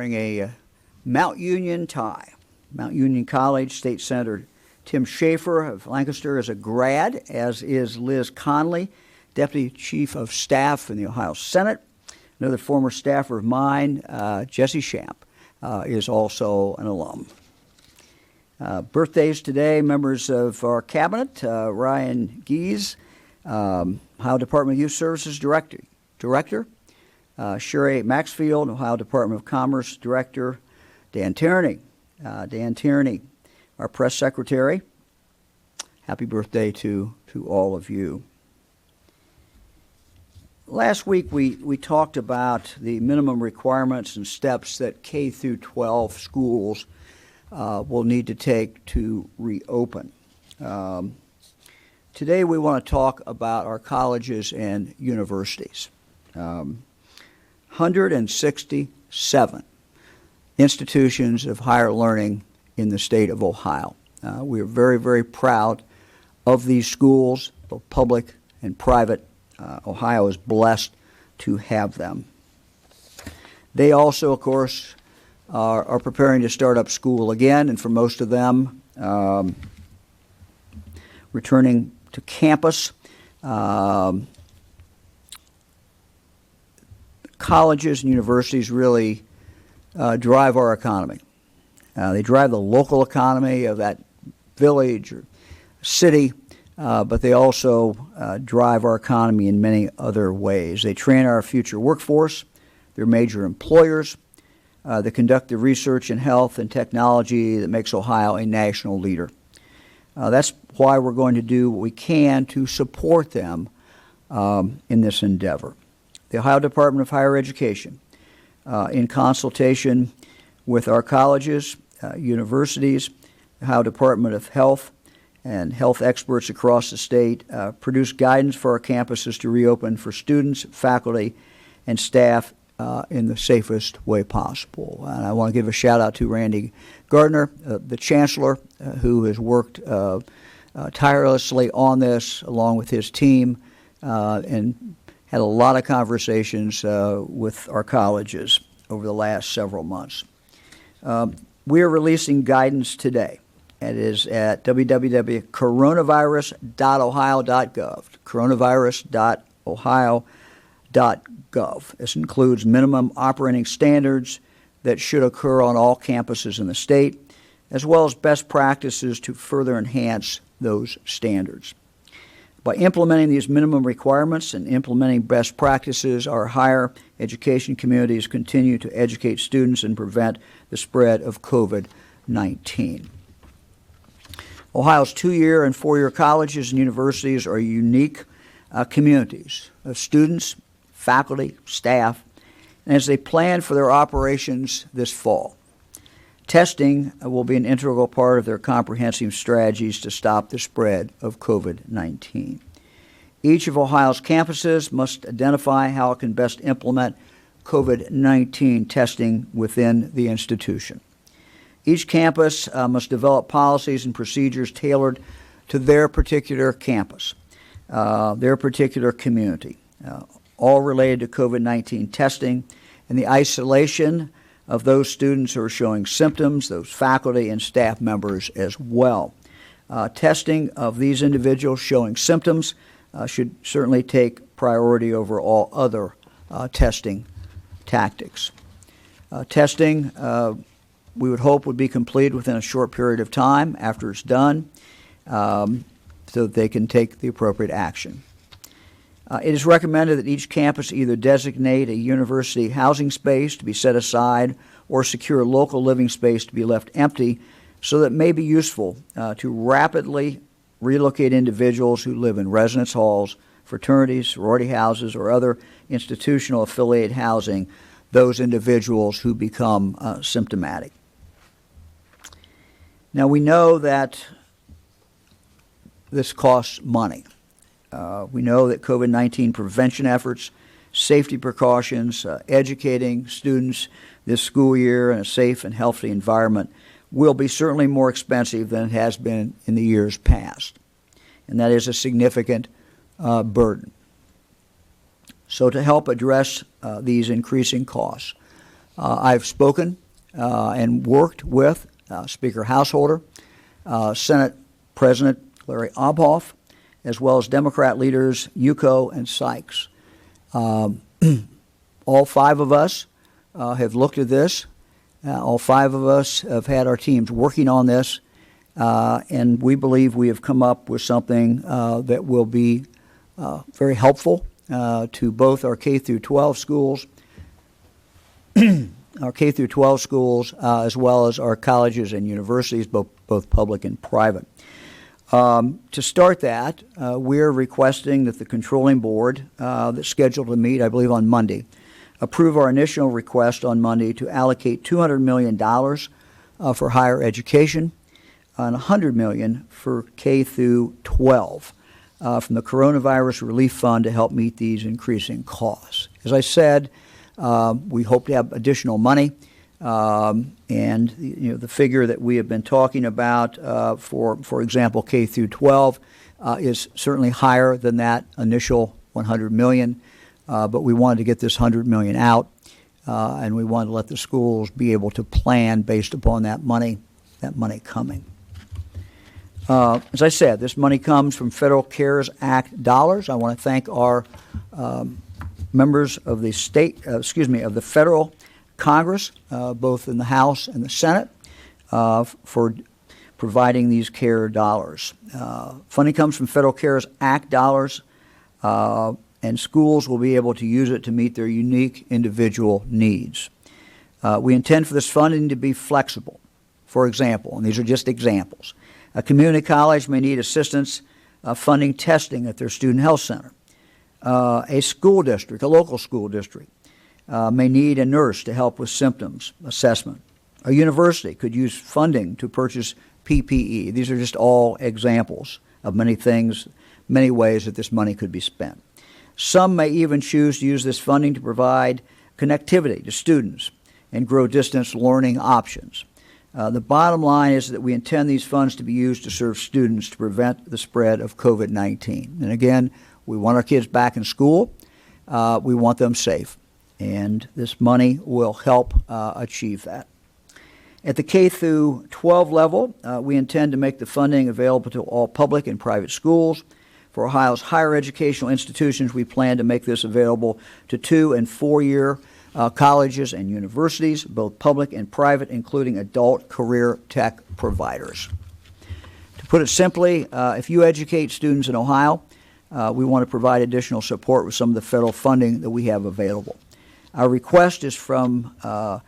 wearing a Mount Union tie. Mount Union College State Senator Tim Schaefer of Lancaster is a grad, as is Liz Conley, Deputy Chief of Staff in the Ohio Senate. Another former staffer of mine, Jesse Shamp, is also an alum. Birthdays today, members of our cabinet, Ryan Gies, Ohio Department of Youth Services Director, Sherry Maxfield, Ohio Department of Commerce Director, Dan Tierney, our press secretary. Happy birthday to all of you. Last week we talked about the minimum requirements and steps that K through 12 schools will need to take to reopen. Today we want to talk about our colleges and universities. 167 institutions of higher learning in the state of Ohio. We are very, very proud of these schools, both public and private. Ohio is blessed to have them. They also, of course, are preparing to start up school again, and for most of them, returning to campus. Colleges and universities really drive our economy. They drive the local economy of that village or city, but they also drive our economy in many other ways. They train our future workforce. They're major employers. They conduct the research in health and technology that makes Ohio a national leader. That's why we're going to do what we can to support them in this endeavor. The Ohio Department of Higher Education, in consultation with our colleges, universities, the Ohio Department of Health, and health experts across the state, produce guidance for our campuses to reopen for students, faculty, and staff in the safest way possible. And I want to give a shout out to Randy Gardner, the Chancellor, who has worked tirelessly on this along with his team and had a lot of conversations with our colleges over the last several months. We are releasing guidance today. It is at www.coronavirus.ohio.gov, coronavirus.ohio.gov. This includes minimum operating standards that should occur on all campuses in the state, as well as best practices to further enhance those standards. By implementing these minimum requirements and implementing best practices, our higher education communities continue to educate students and prevent the spread of COVID-19. Ohio's 2-year and 4-year colleges and universities are unique communities of students, faculty, staff, and as they plan for their operations this fall. Testing will be an integral part of their comprehensive strategies to stop the spread of COVID-19. Each of Ohio's campuses must identify how it can best implement COVID-19 testing within the institution. Each campus must develop policies and procedures tailored to their particular campus, their particular community, all related to COVID-19 testing and the isolation of those students who are showing symptoms, those faculty and staff members as well. Testing of these individuals showing symptoms should certainly take priority over all other testing tactics. Testing, we would hope, would be completed within a short period of time after it's done so that they can take the appropriate action. It is recommended that each campus either designate a university housing space to be set aside or secure local living space to be left empty so that it may be useful to rapidly relocate individuals who live in residence halls, fraternities, sorority houses, or other institutional affiliated housing, those individuals who become symptomatic. Now, we know that this costs money. We know that COVID-19 prevention efforts, safety precautions, educating students this school year in a safe and healthy environment will be certainly more expensive than it has been in the years past. And that is a significant burden. So to help address these increasing costs, I've spoken and worked with Speaker Householder, Senate President Larry Obhoff, as well as Democrat leaders Yuko and Sykes. All five of us have looked at this. All five of us have had our teams working on this, and we believe we have come up with something that will be very helpful to both our K through 12 schools, our K through 12 schools, as well as our colleges and universities, both public and private. To start that, we're requesting that the controlling board that's scheduled to meet, I believe, on Monday, approve our initial request on Monday to allocate $200 million for higher education and $100 million for K through 12 from the Coronavirus Relief Fund to help meet these increasing costs. As I said, we hope to have additional money, and the figure that we have been talking about for example, K through 12 is certainly higher than that initial $100 million. But we wanted to get this $100 million out, and we wanted to let the schools be able to plan based upon that money coming. As I said, this money comes from Federal CARES Act dollars. I want to thank our members of the of the federal Congress, both in the House and the Senate, for providing these CARE dollars. Funding comes from Federal CARES Act dollars. And schools will be able to use it to meet their unique individual needs. We intend for this funding to be flexible. For example, and these are just examples, a community college may need assistance funding testing at their student health center. A school district, a local school district, may need a nurse to help with symptoms assessment. A university could use funding to purchase PPE. These are just all examples of many things, many ways that this money could be spent. Some may even choose to use this funding to provide connectivity to students and grow distance learning options. The bottom line is that we intend these funds to be used to serve students to prevent the spread of COVID-19. And again, we want our kids back in school. We want them safe. And this money will help achieve that. At the K through 12 level, we intend to make the funding available to all public and private schools. For Ohio's higher educational institutions, we plan to make this available to 2- and 4-year colleges and universities, both public and private, including adult career tech providers. To put it simply, if you educate students in Ohio, we want to provide additional support with some of the federal funding that we have available. Our request is from our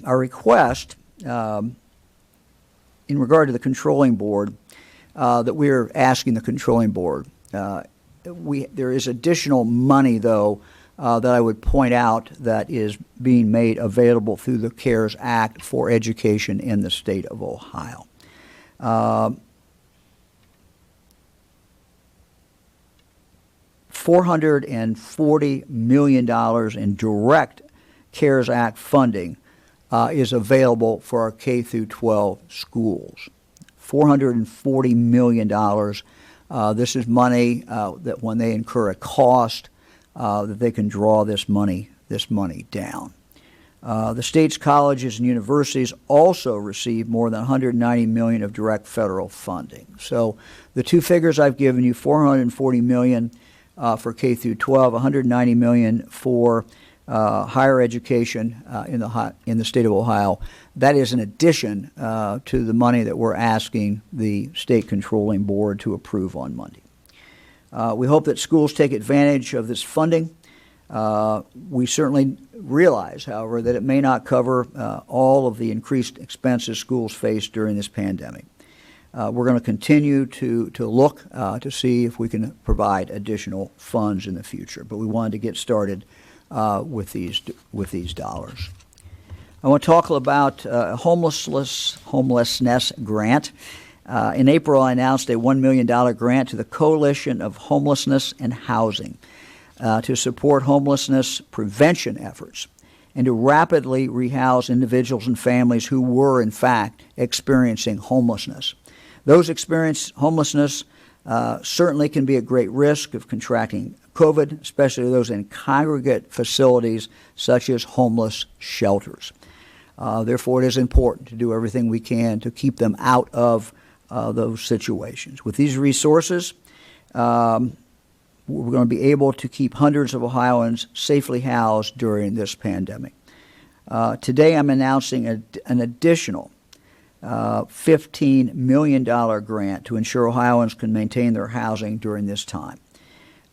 request in regard to the controlling board. That we're asking the controlling board. There is additional money, though, that I would point out that is being made available through the CARES Act for education in the state of Ohio. $440 million in direct CARES Act funding is available for our K through 12 schools. $440 million. This is money that when they incur a cost, that they can draw this money down. The state's colleges and universities also receive more than $190 million of direct federal funding. So the two figures I've given you, $440 million for K through 12, $190 million for higher education in the state of Ohio. That is in addition to the money that we're asking the state controlling board to approve on Monday. We hope that schools take advantage of this funding. We certainly realize, however, that it may not cover all of the increased expenses schools face during this pandemic. We're going to continue to look to see if we can provide additional funds in the future, but we wanted to get started with these dollars. I want to talk about a homelessness grant. In April, I announced a $1 million grant to the Coalition of Homelessness and Housing to support homelessness prevention efforts and to rapidly rehouse individuals and families who were, in fact, experiencing homelessness. Those experiencing homelessness certainly can be at great risk of contracting COVID, especially those in congregate facilities such as homeless shelters. Therefore, it is important to do everything we can to keep them out of those situations. With these resources, we're going to be able to keep hundreds of Ohioans safely housed during this pandemic. Today, I'm announcing an additional $15 million grant to ensure Ohioans can maintain their housing during this time.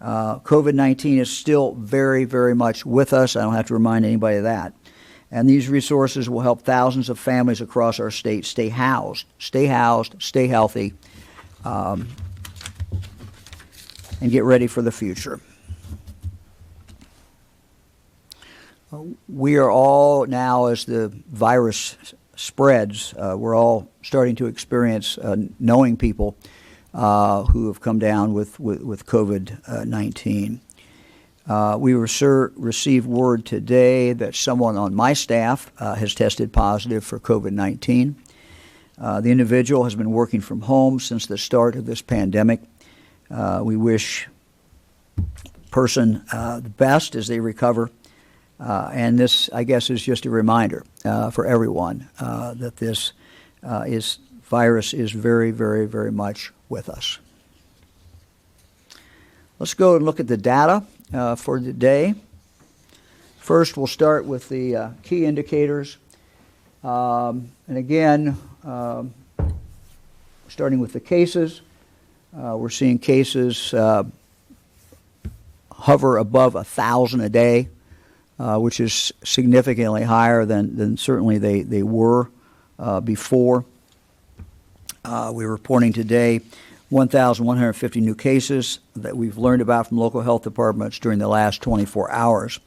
COVID-19 is still very, very much with us. I don't have to remind anybody of that. And these resources will help thousands of families across our state stay housed, stay healthy, and get ready for the future. We are all now, as the virus spreads, we're all starting to experience knowing people who have come down with COVID-19. We received word today that someone on my staff has tested positive for COVID-19. The individual has been working from home since the start of this pandemic. We wish person the best as they recover. And this, I guess, is just a reminder for everyone that this virus is very, very, very much with us. Let's go and look at the data for the day. First, we'll start with the key indicators. And again, starting with the cases, we're seeing cases hover above 1,000 a day, which is significantly higher than certainly they were before. We're reporting today 1,150 new cases that we've learned about from local health departments during the last 24 hours.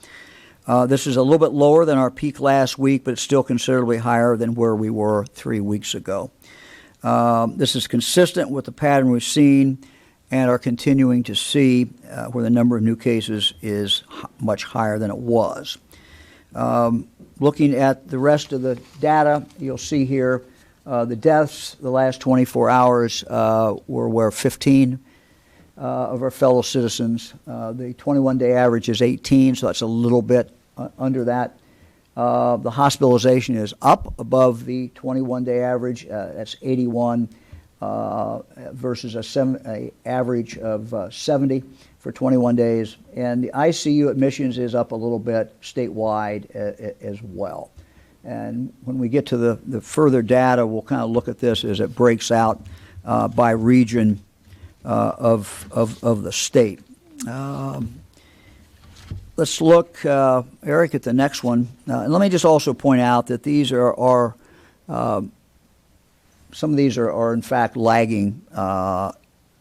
This is a little bit lower than our peak last week, but it's still considerably higher than where we were 3 weeks ago. This is consistent with the pattern we've seen and are continuing to see where the number of new cases is much higher than it was. Looking at the rest of the data, you'll see here the deaths the last 24 hours were where 15 of our fellow citizens. The 21-day average is 18, so that's a little bit under that. The hospitalization is up above the 21-day average. That's 81 versus a average of 70 for 21 days. And the ICU admissions is up a little bit statewide as well. And when we get to the further data, we'll kind of look at this as it breaks out by region of the state. Let's look, Eric, at the next one. And let me just also point out that these are some of these are in fact lagging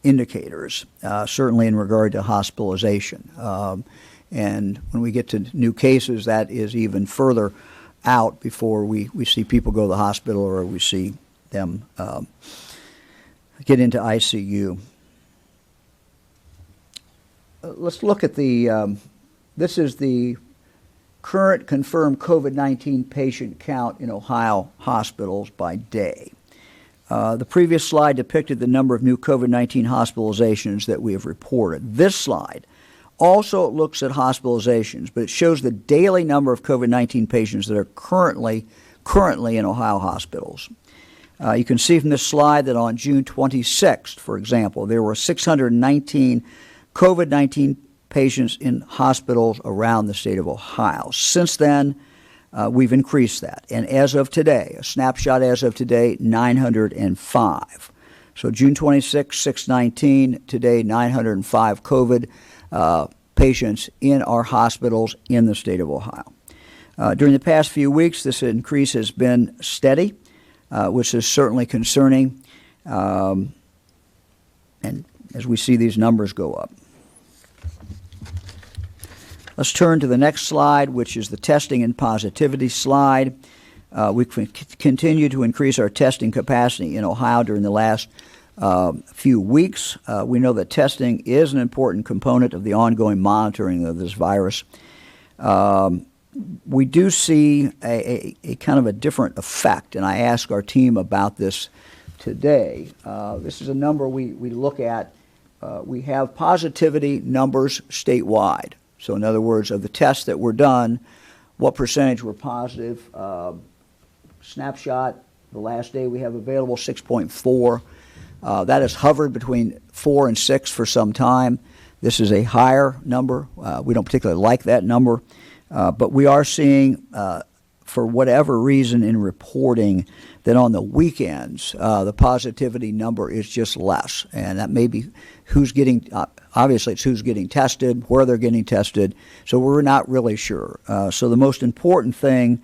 indicators, certainly in regard to hospitalization. And when we get to new cases, that is even further out before we see people go to the hospital or we see them get into ICU. Let's look at this is the current confirmed COVID-19 patient count in Ohio hospitals by day. The previous slide depicted the number of new COVID-19 hospitalizations that we have reported. This slide also looks at hospitalizations, but it shows the daily number of COVID-19 patients that are currently in Ohio hospitals. You can see from this slide that on June 26th, for example, there were 619 COVID-19 patients in hospitals around the state of Ohio. Since then, we've increased that. And as of today, a snapshot as of today, 905. So June 26, 619, today 905 COVID patients in our hospitals in the state of Ohio. During the past few weeks, this increase has been steady, which is certainly concerning, and as we see these numbers go up. Let's turn to the next slide, which is the testing and positivity slide. We continue to increase our testing capacity in Ohio during the last few weeks. We know that testing is an important component of the ongoing monitoring of this virus. We do see a kind of a different effect, and I asked our team about this today. This is a number we look at we have positivity numbers statewide. So in other words, of the tests that were done, what percentage were positive? Snapshot, the last day we have available, 6.4. That has hovered between 4 and 6 for some time. This is a higher number. We don't particularly like that number, but we are seeing, for whatever reason in reporting, that on the weekends, the positivity number is just less. And that may be who's getting, obviously it's who's getting tested, where they're getting tested, so we're not really sure. So the most important thing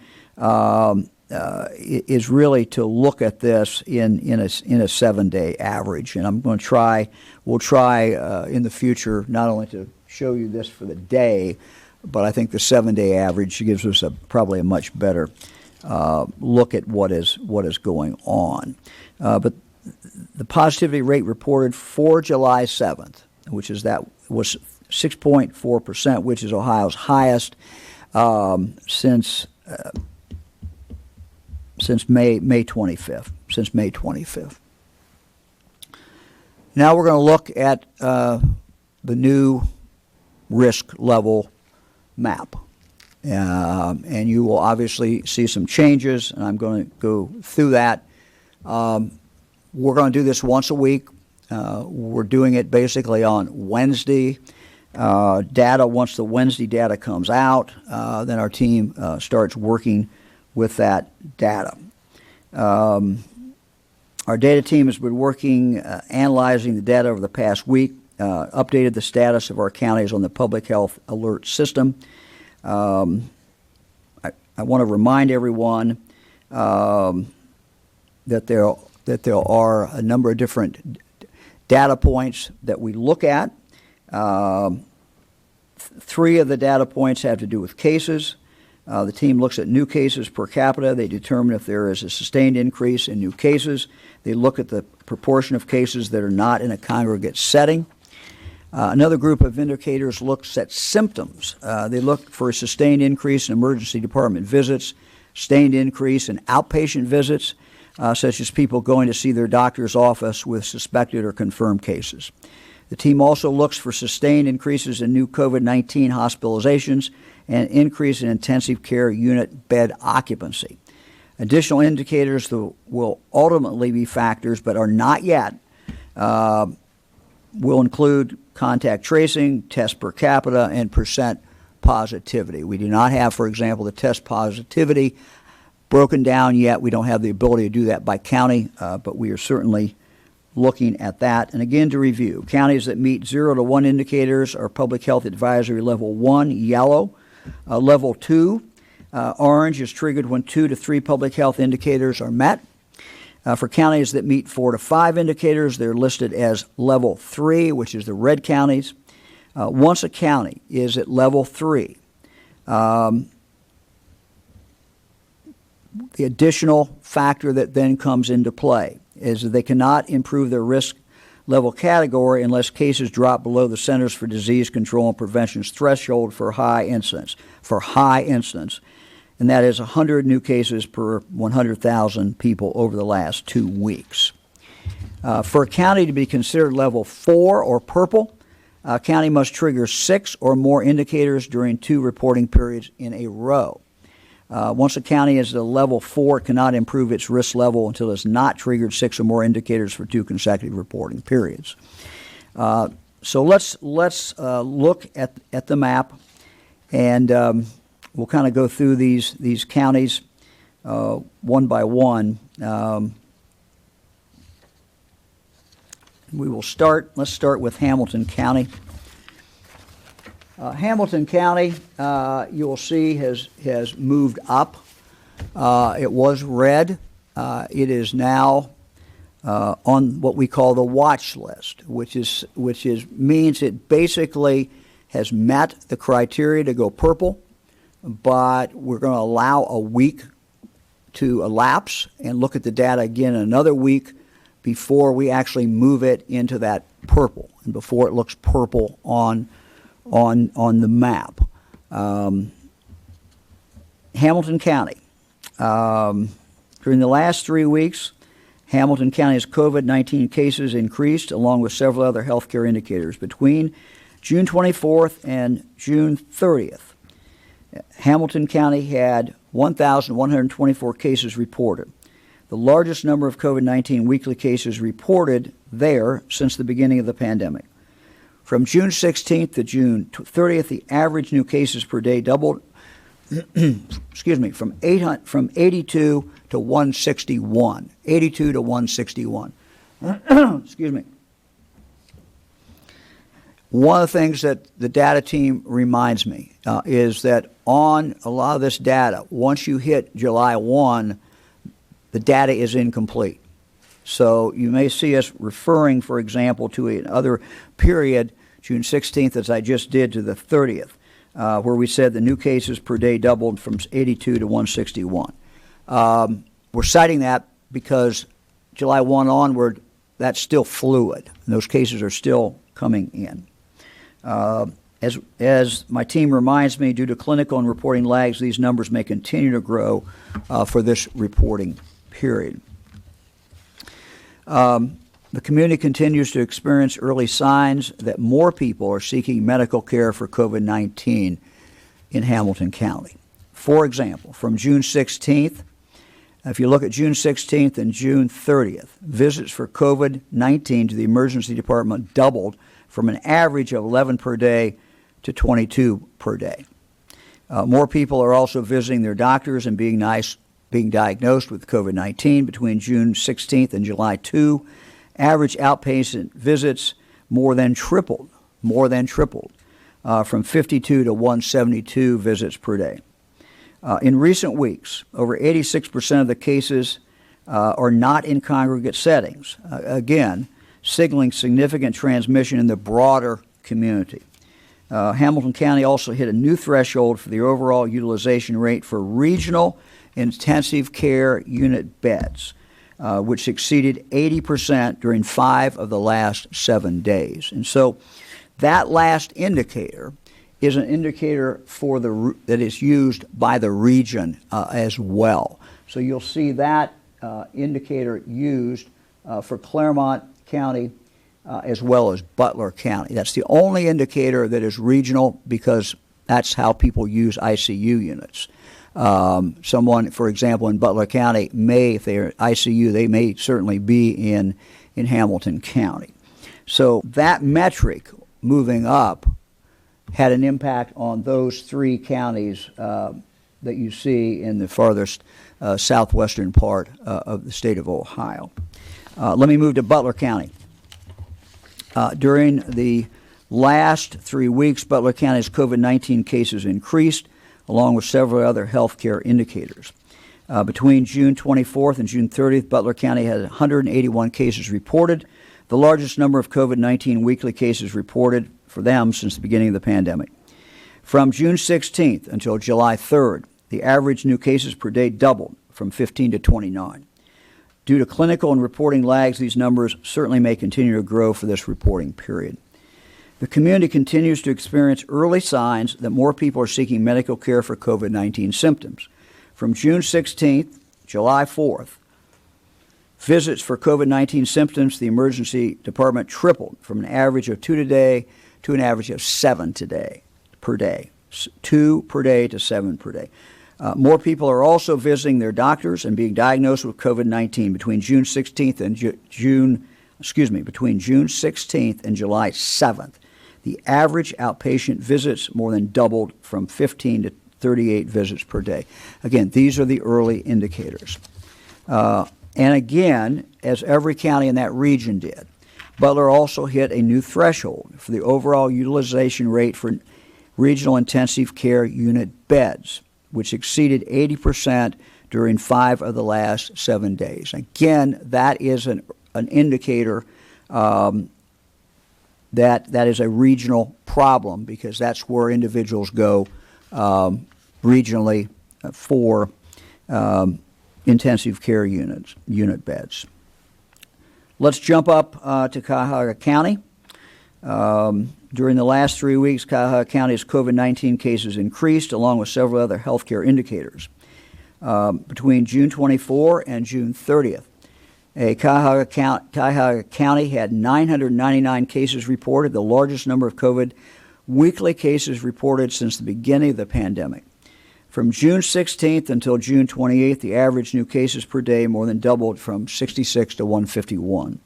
is really to look at this in a 7-day average. And we'll try in the future not only to show you this for the day, but I think the 7-day average gives us probably a much better look at what is going on. But the positivity rate reported for July 7th, was 6.4%, which is Ohio's highest since May 25th. Since May 25th. Now we're going to look at the new risk level map. And you will obviously see some changes, and I'm going to go through that. We're going to do this once a week. We're doing it basically on Wednesday. Once the Wednesday data comes out, then our team starts working with that data. Our data team has been working, analyzing the data over the past week, updated the status of our counties on the public health alert system. I want to remind everyone that there are a number of different data points that we look at. 3 of the data points have to do with cases. The team looks at new cases per capita. They determine if there is a sustained increase in new cases. They look at the proportion of cases that are not in a congregate setting. Another group of indicators looks at symptoms. They look for a sustained increase in emergency department visits, sustained increase in outpatient visits, such as people going to see their doctor's office with suspected or confirmed cases. The team also looks for sustained increases in new COVID-19 hospitalizations and increase in intensive care unit bed occupancy. Additional indicators that will ultimately be factors, but are not yet, will include contact tracing, test per capita, and percent positivity. We do not have, for example, the test positivity broken down yet. We don't have the ability to do that by county, but we are certainly looking at that. And again, to review, counties that meet 0 to 1 indicators are Public Health Advisory Level 1, yellow. Level 2, orange, is triggered when 2 to 3 public health indicators are met. For counties that meet 4 to 5 indicators, they're listed as Level 3, which is the red counties. Once a county is at Level 3, the additional factor that then comes into play is that they cannot improve their risk level category unless cases drop below the Centers for Disease Control and Prevention's threshold for high incidence, and that is 100 new cases per 100,000 people over the last 2 weeks. For a county to be considered Level 4 or purple, a county must trigger 6 or more indicators during 2 reporting periods in a row. Once a county is at a Level 4, it cannot improve its risk level until it's not triggered 6 or more indicators for 2 consecutive reporting periods. So let's look at the map, and we'll kind of go through these counties one by one. Let's start with Hamilton County. Hamilton County, you will see, has moved up. It was red. It is now on what we call the watch list, which means it basically has met the criteria to go purple, but we're going to allow a week to elapse and look at the data again another week before we actually move it into that purple and before it looks purple on the map. Hamilton County. During the last 3 weeks, Hamilton County's COVID-19 cases increased along with several other healthcare indicators. Between June 24th and June 30th, Hamilton County had 1,124 cases reported, the largest number of COVID-19 weekly cases reported there since the beginning of the pandemic. From June 16th to June 30th, the average new cases per day doubled from 82 to 161. 82 to 161. Excuse me. One of the things that the data team reminds me is that on a lot of this data, once you hit July 1, the data is incomplete. So you may see us referring, for example, to another period, June 16th, as I just did, to the 30th. Where we said the new cases per day doubled from 82 to 161. We're citing that because July 1 onward, that's still fluid. And those cases are still coming in. As my team reminds me, due to clinical and reporting lags, these numbers may continue to grow for this reporting period. The community continues to experience early signs that more people are seeking medical care for COVID-19 in Hamilton County. For example, from June 16th, if you look at June 16th and June 30th, visits for COVID-19 to the emergency department doubled from an average of 11 per day to 22 per day. More people are also visiting their doctors and being diagnosed with COVID-19 between June 16th and July 2. Average outpatient visits more than tripled from 52 to 172 visits per day. In recent weeks, over 86% of the cases are not in congregate settings, again, signaling significant transmission in the broader community. Hamilton County also hit a new threshold for the overall utilization rate for regional intensive care unit beds, which exceeded 80% during 5 of the last 7 days. And so that last indicator is an indicator for that is used by the region as well. So you'll see that indicator used for Claremont County as well as Butler County. That's the only indicator that is regional because that's how people use ICU units. Someone, for example, in Butler County may, if they're ICU, they may certainly be in Hamilton County. So that metric moving up had an impact on those 3 counties that you see in the farthest southwestern part of the state of Ohio. Let me move to Butler County. During the last 3 weeks, Butler County's COVID-19 cases increased, along with several other health care indicators. Between June 24th and June 30th, Butler County had 181 cases reported, the largest number of COVID-19 weekly cases reported for them since the beginning of the pandemic. From June 16th until July 3rd, the average new cases per day doubled from 15 to 29. Due to clinical and reporting lags, these numbers certainly may continue to grow for this reporting period. The community continues to experience early signs that more people are seeking medical care for COVID-19 symptoms. From June 16th, July 4th, visits for COVID-19 symptoms to the emergency department tripled from an average of 2 today to an average of 7 today per day, 2 per day to 7 per day. More people are also visiting their doctors and being diagnosed with COVID-19 between June 16th and between June 16th and July 7th. The average outpatient visits more than doubled from 15 to 38 visits per day. Again, these are the early indicators. And again, as every county in that region did, Butler also hit a new threshold for the overall utilization rate for regional intensive care unit beds, which exceeded 80% during 5 of the last 7 days. Again, that is an indicator that is a regional problem because that's where individuals go regionally for intensive care unit beds. Let's jump up to Cuyahoga County. During the last 3 weeks, Cuyahoga County's COVID-19 cases increased, along with several other healthcare indicators. Between June 24 and June 30th, Cuyahoga County had 999 cases reported, the largest number of COVID weekly cases reported since the beginning of the pandemic. From June 16th until June 28th, the average new cases per day more than doubled from 66 to 151.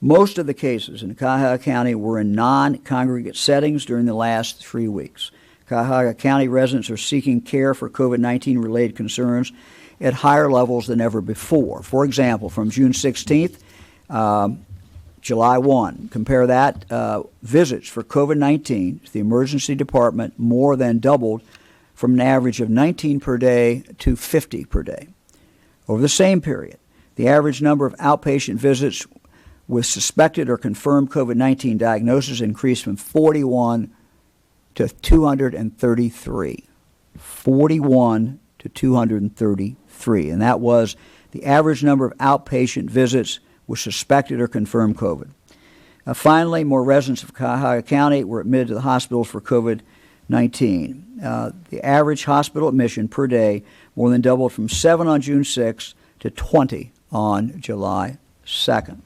Most of the cases in Cuyahoga County were in non-congregate settings during the last 3 weeks. Cuyahoga County residents are seeking care for COVID-19 related concerns at higher levels than ever before. For example, from June 16th, July 1, compare that, visits for COVID-19 to the emergency department more than doubled from an average of 19 per day to 50 per day. Over the same period, the average number of outpatient visits with suspected or confirmed COVID-19 diagnosis increased from 41 to 233. 41 to 233. And that was the average number of outpatient visits with suspected or confirmed COVID. Finally, more residents of Cuyahoga County were admitted to the hospitals for COVID-19. The average hospital admission per day more than doubled from 7 on June 6th to 20 on July 2nd.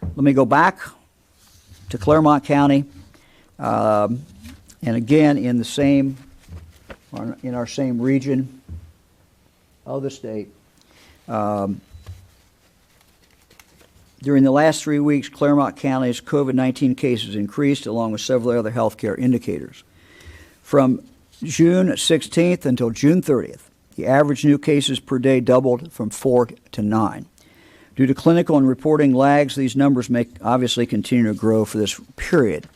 Let me go back to Clermont County, and again in our same region of the state. During the last 3 weeks, Clermont County's COVID-19 cases increased along with several other healthcare indicators. From June 16th until June 30th, the average new cases per day doubled from 4 to 9. Due to clinical and reporting lags, these numbers may obviously continue to grow for this period.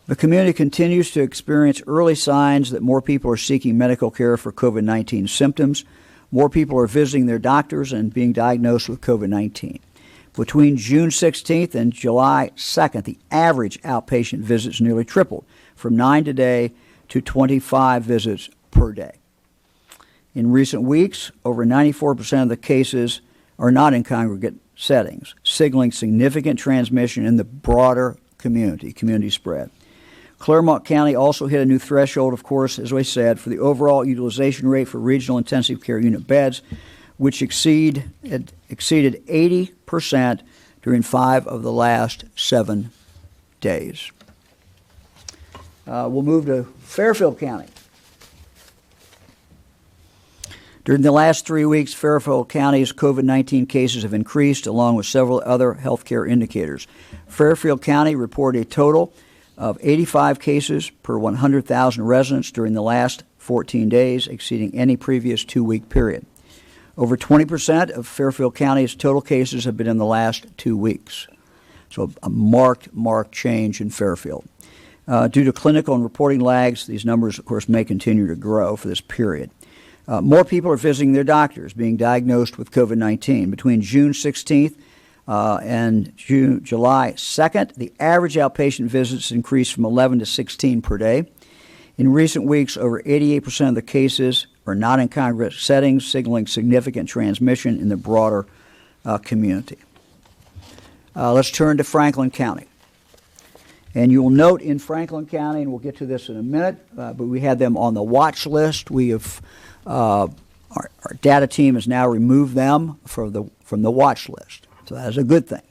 The community continues to experience early signs that more people are seeking medical care for COVID-19 symptoms. More people are visiting their doctors and being diagnosed with COVID-19. Between June 16th and July 2nd, the average outpatient visits nearly tripled, from 9 today to 25 visits per day. In recent weeks, over 94% of the cases are not in congregate settings, signaling significant transmission in the broader community spread. Clermont County also hit a new threshold, of course, as I said, for the overall utilization rate for regional intensive care unit beds, which exceeded 80% during 5 of the last 7 days. We'll move to Fairfield County. During the last 3 weeks, Fairfield County's COVID-19 cases have increased, along with several other healthcare indicators. Fairfield County reported a total of 85 cases per 100,000 residents during the last 14 days, exceeding any previous 2-week period. Over 20% of Fairfield County's total cases have been in the last 2 weeks. So a marked change in Fairfield. Due to clinical and reporting lags, these numbers, of course, may continue to grow for this period. More people are visiting their doctors, being diagnosed with COVID-19. Between June 16th and July 2nd, the average outpatient visits increased from 11 to 16 per day. In recent weeks, over 88% of the cases are not in congregate settings, signaling significant transmission in the broader community. Let's turn to Franklin County. And you'll note in Franklin County, and we'll get to this in a minute, but we had them on the watch list. We have our data team has now removed them from the watch list, so that is a good thing.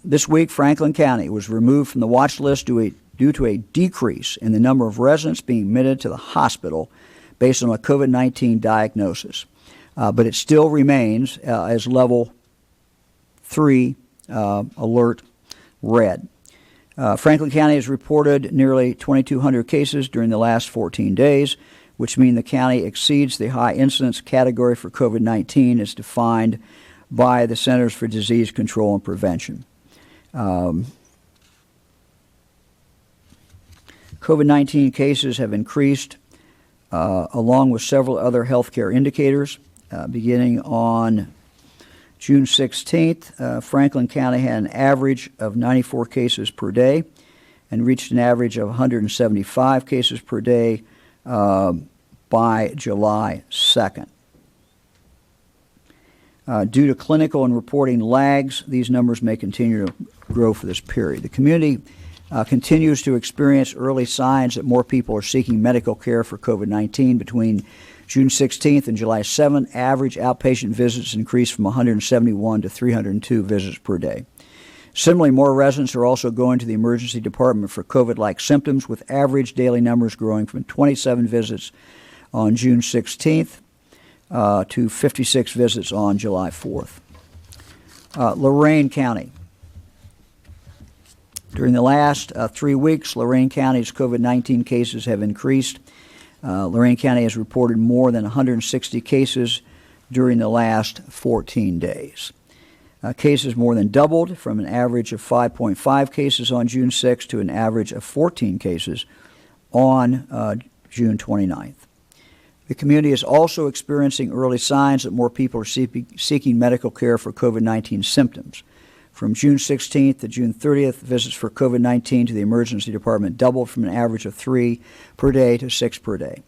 This week, Franklin County was removed from the watch list due to a decrease in the number of residents being admitted to the hospital based on a COVID-19 diagnosis, but it still remains as level 3 alert red. Franklin County has reported nearly 2,200 cases during the last 14 days, which mean the county exceeds the high incidence category for COVID-19 as defined by the Centers for Disease Control and Prevention. COVID-19 cases have increased along with several other healthcare indicators. Beginning on June 16th, Franklin County had an average of 94 cases per day and reached an average of 175 cases per day by July 2nd. Due to clinical and reporting lags, these numbers may continue to grow for this period. The community continues to experience early signs that more people are seeking medical care for COVID-19. Between June 16th and July 7th, average outpatient visits increased from 171 to 302 visits per day. Similarly, more residents are also going to the emergency department for COVID-like symptoms, with average daily numbers growing from 27 visits on June 16th to 56 visits on July 4th. Lorain County. During the last 3 weeks, Lorain County's COVID-19 cases have increased. Lorain County has reported more than 160 cases during the last 14 days. Cases more than doubled from an average of 5.5 cases on June 6th to an average of 14 cases on June 29th. The community is also experiencing early signs that more people are seeking medical care for COVID-19 symptoms. From June 16th to June 30th, visits for COVID-19 to the emergency department doubled from an average of 3 per day to 6 per day.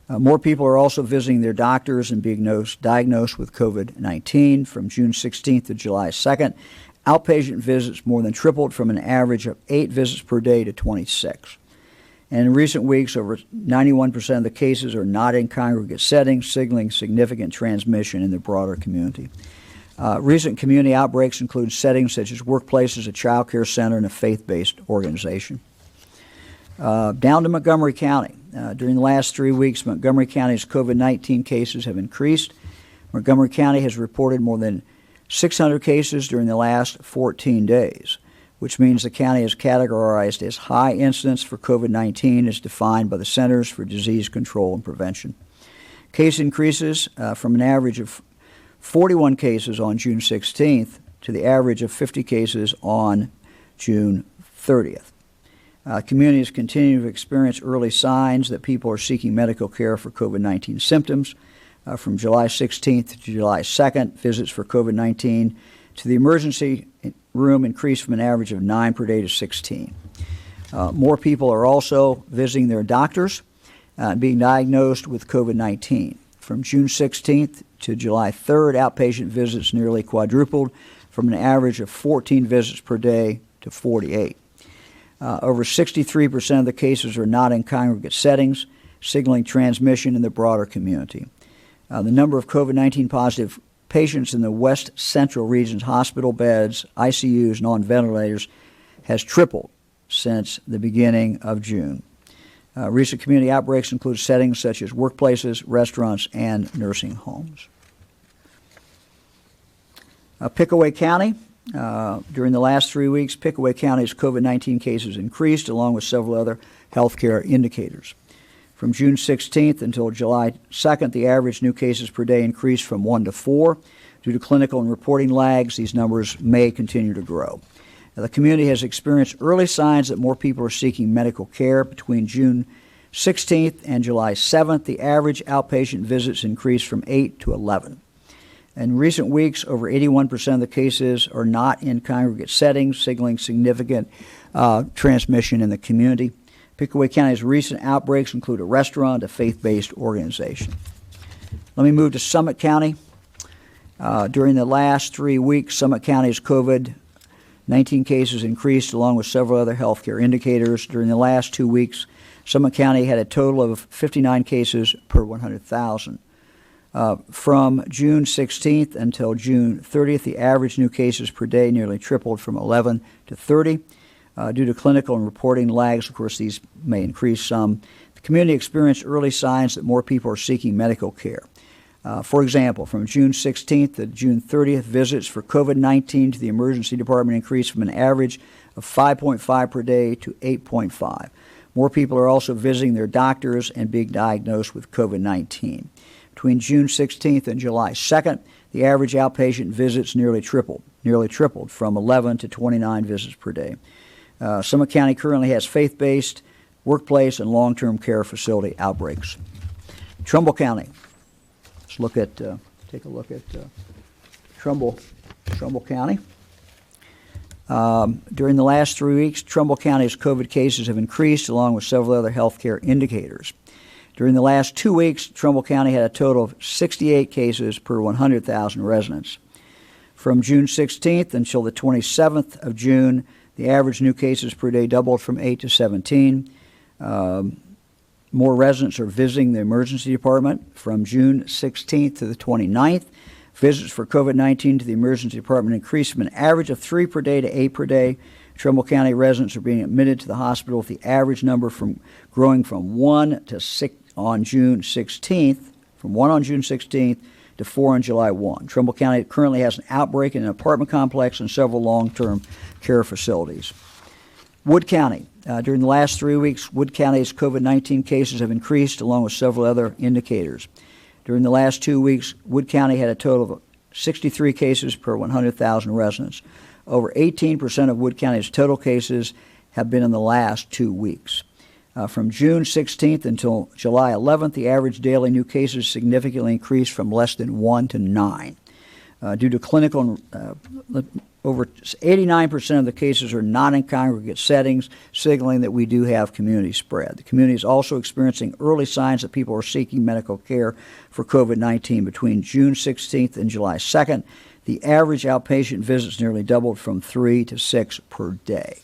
More people are also visiting their doctors and being diagnosed with COVID-19. From June 16th to July 2nd, outpatient visits more than tripled from an average of 8 visits per day to 26. And in recent weeks, over 91% of the cases are not in congregate settings, signaling significant transmission in the broader community. Recent community outbreaks include settings such as workplaces, a child care center, and a faith-based organization. Down to Montgomery County. During the last 3 weeks, Montgomery County's COVID-19 cases have increased. Montgomery County has reported more than 600 cases during the last 14 days, which means the county is categorized as high incidence for COVID-19 as defined by the Centers for Disease Control and Prevention. Case increases from an average of 41 cases on June 16th to the average of 50 cases on June 30th. Communities continue to experience early signs that people are seeking medical care for COVID-19 symptoms. From July 16th to July 2nd, visits for COVID-19 to the emergency room increased from an average of 9 per day to 16. More people are also visiting their doctors and being diagnosed with COVID-19. From June 16th to July 3rd, outpatient visits nearly quadrupled from an average of 14 visits per day to 48. Over 63% of the cases are not in congregate settings, signaling transmission in the broader community. The number of COVID-19 positive patients in the West Central region's hospital beds, ICUs, and on ventilators has tripled since the beginning of June. Recent community outbreaks include settings such as workplaces, restaurants, and nursing homes. Pickaway County. During the last 3 weeks, Pickaway County's COVID-19 cases increased, along with several other healthcare indicators. From June 16th until July 2nd, the average new cases per day increased from 1 to 4. Due to clinical and reporting lags, these numbers may continue to grow. Now, the community has experienced early signs that more people are seeking medical care. Between June 16th and July 7th, the average outpatient visits increased from 8 to 11. In recent weeks, over 81% of the cases are not in congregate settings, signaling significant transmission in the community. Pickaway County's recent outbreaks include a restaurant, a faith-based organization. Let me move to Summit County. During the last 3 weeks, Summit County's COVID-19 cases increased, along with several other healthcare indicators. During the last 2 weeks, Summit County had a total of 59 cases per 100,000. From June 16th until June 30th, the average new cases per day nearly tripled from 11 to 30. Due to clinical and reporting lags, of course, these may increase some. The community experienced early signs that more people are seeking medical care. For example, from June 16th to June 30th, visits for COVID-19 to the emergency department increased from an average of 5.5 per day to 8.5. More people are also visiting their doctors and being diagnosed with COVID-19. Between June 16th and July 2nd, the average outpatient visits nearly tripled from 11 to 29 visits per day. Summit County currently has faith-based, workplace, and long-term care facility outbreaks. Trumbull County. Let's take a look at Trumbull County. During the last 3 weeks, Trumbull County's COVID cases have increased, along with several other healthcare indicators. During the last 2 weeks, Trumbull County had a total of 68 cases per 100,000 residents. From June 16th until the 27th of June, the average new cases per day doubled from 8 to 17. More More residents are visiting the emergency department from June 16th to the 29th. Visits for COVID-19 to the emergency department increased from an average of 3 per day to 8 per day. Trumbull County residents are being admitted to the hospital with the average number growing from 1 to 6 on June 16th, from 1 on June 16th to 4 on July 1. Trumbull County currently has an outbreak in an apartment complex and several long-term care facilities. Wood County. During the last 3 weeks, Wood County's COVID-19 cases have increased along with several other indicators. During the last 2 weeks, Wood County had a total of 63 cases per 100,000 residents. Over 18% of Wood County's total cases have been in the last 2 weeks. From June 16th until July 11th, the average daily new cases significantly increased from less than 1 to 9. Due to clinical, over 89% of the cases are not in congregate settings, signaling that we do have community spread. The community is also experiencing early signs that people are seeking medical care for COVID-19. Between June 16th and July 2nd, the average outpatient visits nearly doubled from 3 to 6 per day.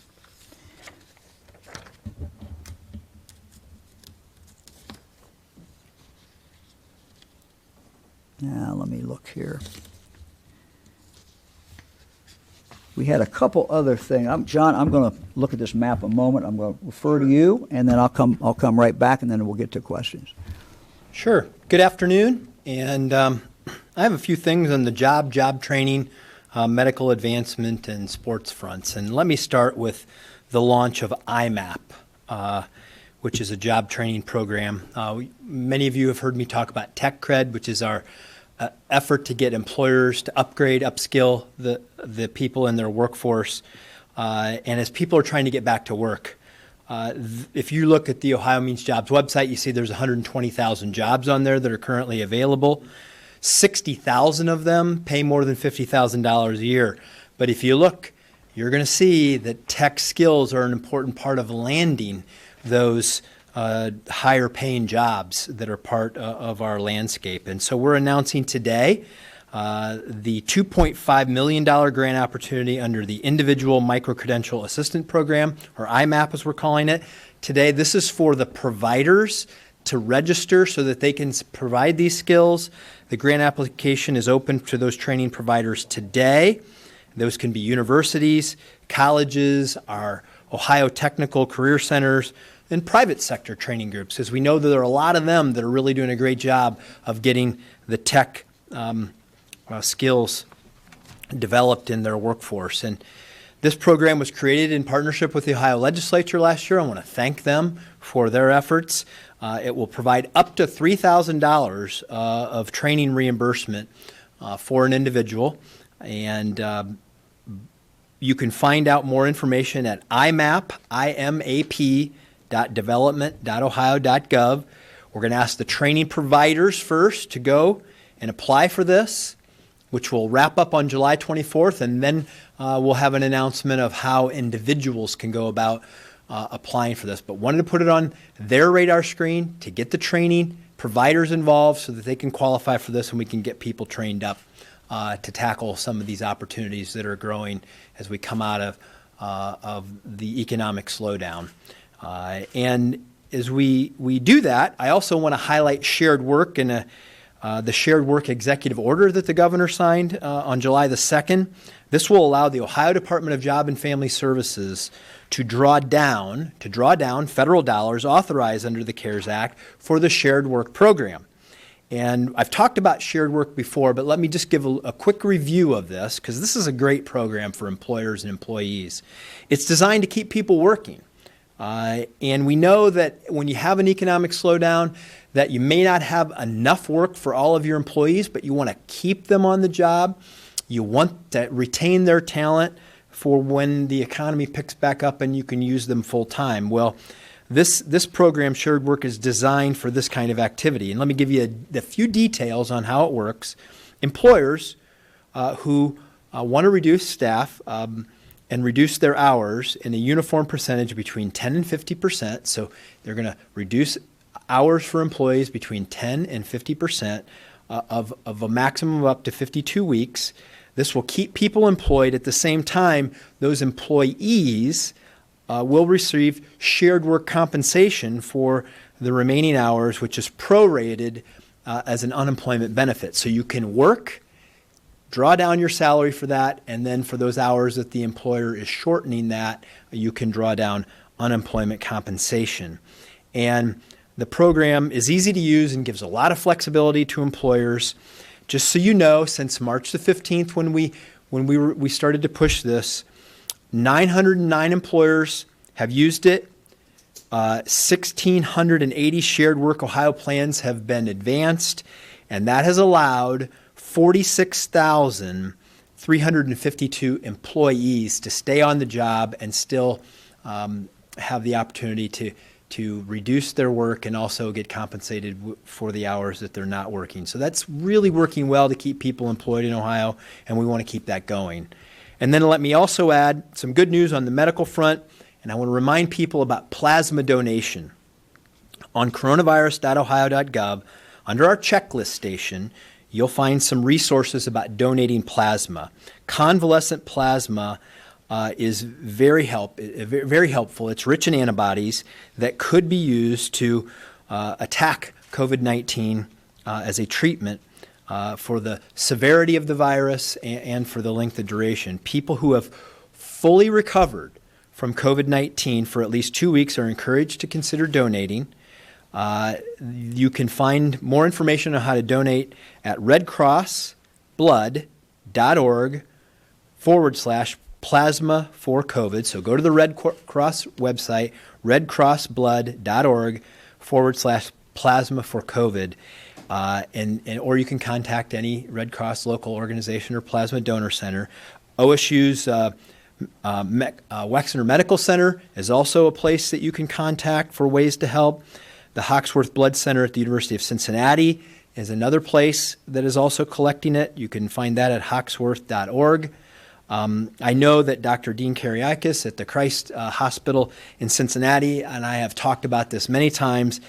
Now, let me look here. We had a couple other things. John, I'm going to look at this map a moment. I'm going to refer to you, and then I'll come right back, and then we'll get to questions. Sure. Good afternoon. And I have a few things on the job training, medical advancement, and sports fronts. And let me start with the launch of IMAP, which is a job training program. Many of you have heard me talk about Tech Cred, which is our effort to get employers to upgrade, upskill the people in their workforce. And as people are trying to get back to work, if you look at the Ohio Means Jobs website, you see there's 120,000 jobs on there that are currently available. 60,000 of them pay more than $50,000 a year. But if you look, you're going to see that tech skills are an important part of landing those higher paying jobs that are part of our landscape. And so we're announcing today the $2.5 million grant opportunity under the Individual Micro-Credential Assistant Program, or IMAP as we're calling it. Today, this is for the providers to register so that they can provide these skills. The grant application is open to those training providers today. Those can be universities, colleges, our Ohio Technical Career Centers, and private sector training groups, because we know that there are a lot of them that are really doing a great job of getting the tech skills developed in their workforce. And this program was created in partnership with the Ohio Legislature last year. I want to thank them for their efforts. It will provide up to $3,000 of training reimbursement for an individual. And you can find out more information at imap.development.ohio.gov. We're going to ask the training providers first to go and apply for this, which will wrap up on July 24th, and then we'll have an announcement of how individuals can go about applying for this. But wanted to put it on their radar screen to get the training providers involved so that they can qualify for this and we can get people trained up to tackle some of these opportunities that are growing as we come out of the economic slowdown. And as we do that, I also want to highlight shared work and the shared work executive order that the governor signed on July the 2nd. This will allow the Ohio Department of Job and Family Services to draw down federal dollars authorized under the CARES Act for the shared work program. And I've talked about shared work before, but let me just give a quick review of this, because this is a great program for employers and employees. It's designed to keep people working. And we know that when you have an economic slowdown, that you may not have enough work for all of your employees, but you want to keep them on the job. You want to retain their talent for when the economy picks back up and you can use them full time. Well, this program, Shared Work, is designed for this kind of activity. And let me give you a few details on how it works. Employers who want to reduce staff and reduce their hours in a uniform percentage between 10 and 50%. So they're going to reduce hours for employees between 10 and 50% of a maximum of up to 52 weeks. This will keep people employed. At the same time, those employees will receive shared work compensation for the remaining hours, which is prorated as an unemployment benefit. So you can work, draw down your salary for that, and then for those hours that the employer is shortening that, you can draw down unemployment compensation. And the program is easy to use and gives a lot of flexibility to employers. Just so you know, since March the 15th, when we started to push this, 909 employers have used it. 1,680 shared work Ohio plans have been advanced, and that has allowed 46,352 employees to stay on the job and still have the opportunity to reduce their work and also get compensated for the hours that they're not working. So that's really working well to keep people employed in Ohio, and we want to keep that going. And then let me also add some good news on the medical front, and I want to remind people about plasma donation. On coronavirus.ohio.gov, under our checklist station, you'll find some resources about donating plasma. Convalescent plasma is very helpful. It's rich in antibodies that could be used to attack COVID-19 as a treatment for the severity of the virus and for the length of duration. People who have fully recovered from COVID-19 for at least 2 weeks are encouraged to consider donating. You can find more information on how to donate at redcrossblood.org/plasma for COVID. So go to the Red Cross website, redcrossblood.org/plasma for COVID. Or you can contact any Red Cross local organization or plasma donor center. OSU's Wexner Medical Center is also a place that you can contact for ways to help. The Hawksworth Blood Center at the University of Cincinnati is another place that is also collecting it. You can find that at hawksworth.org. I know that Dr. Dean Kariakis at the Christ Hospital in Cincinnati, and I have talked about this many times,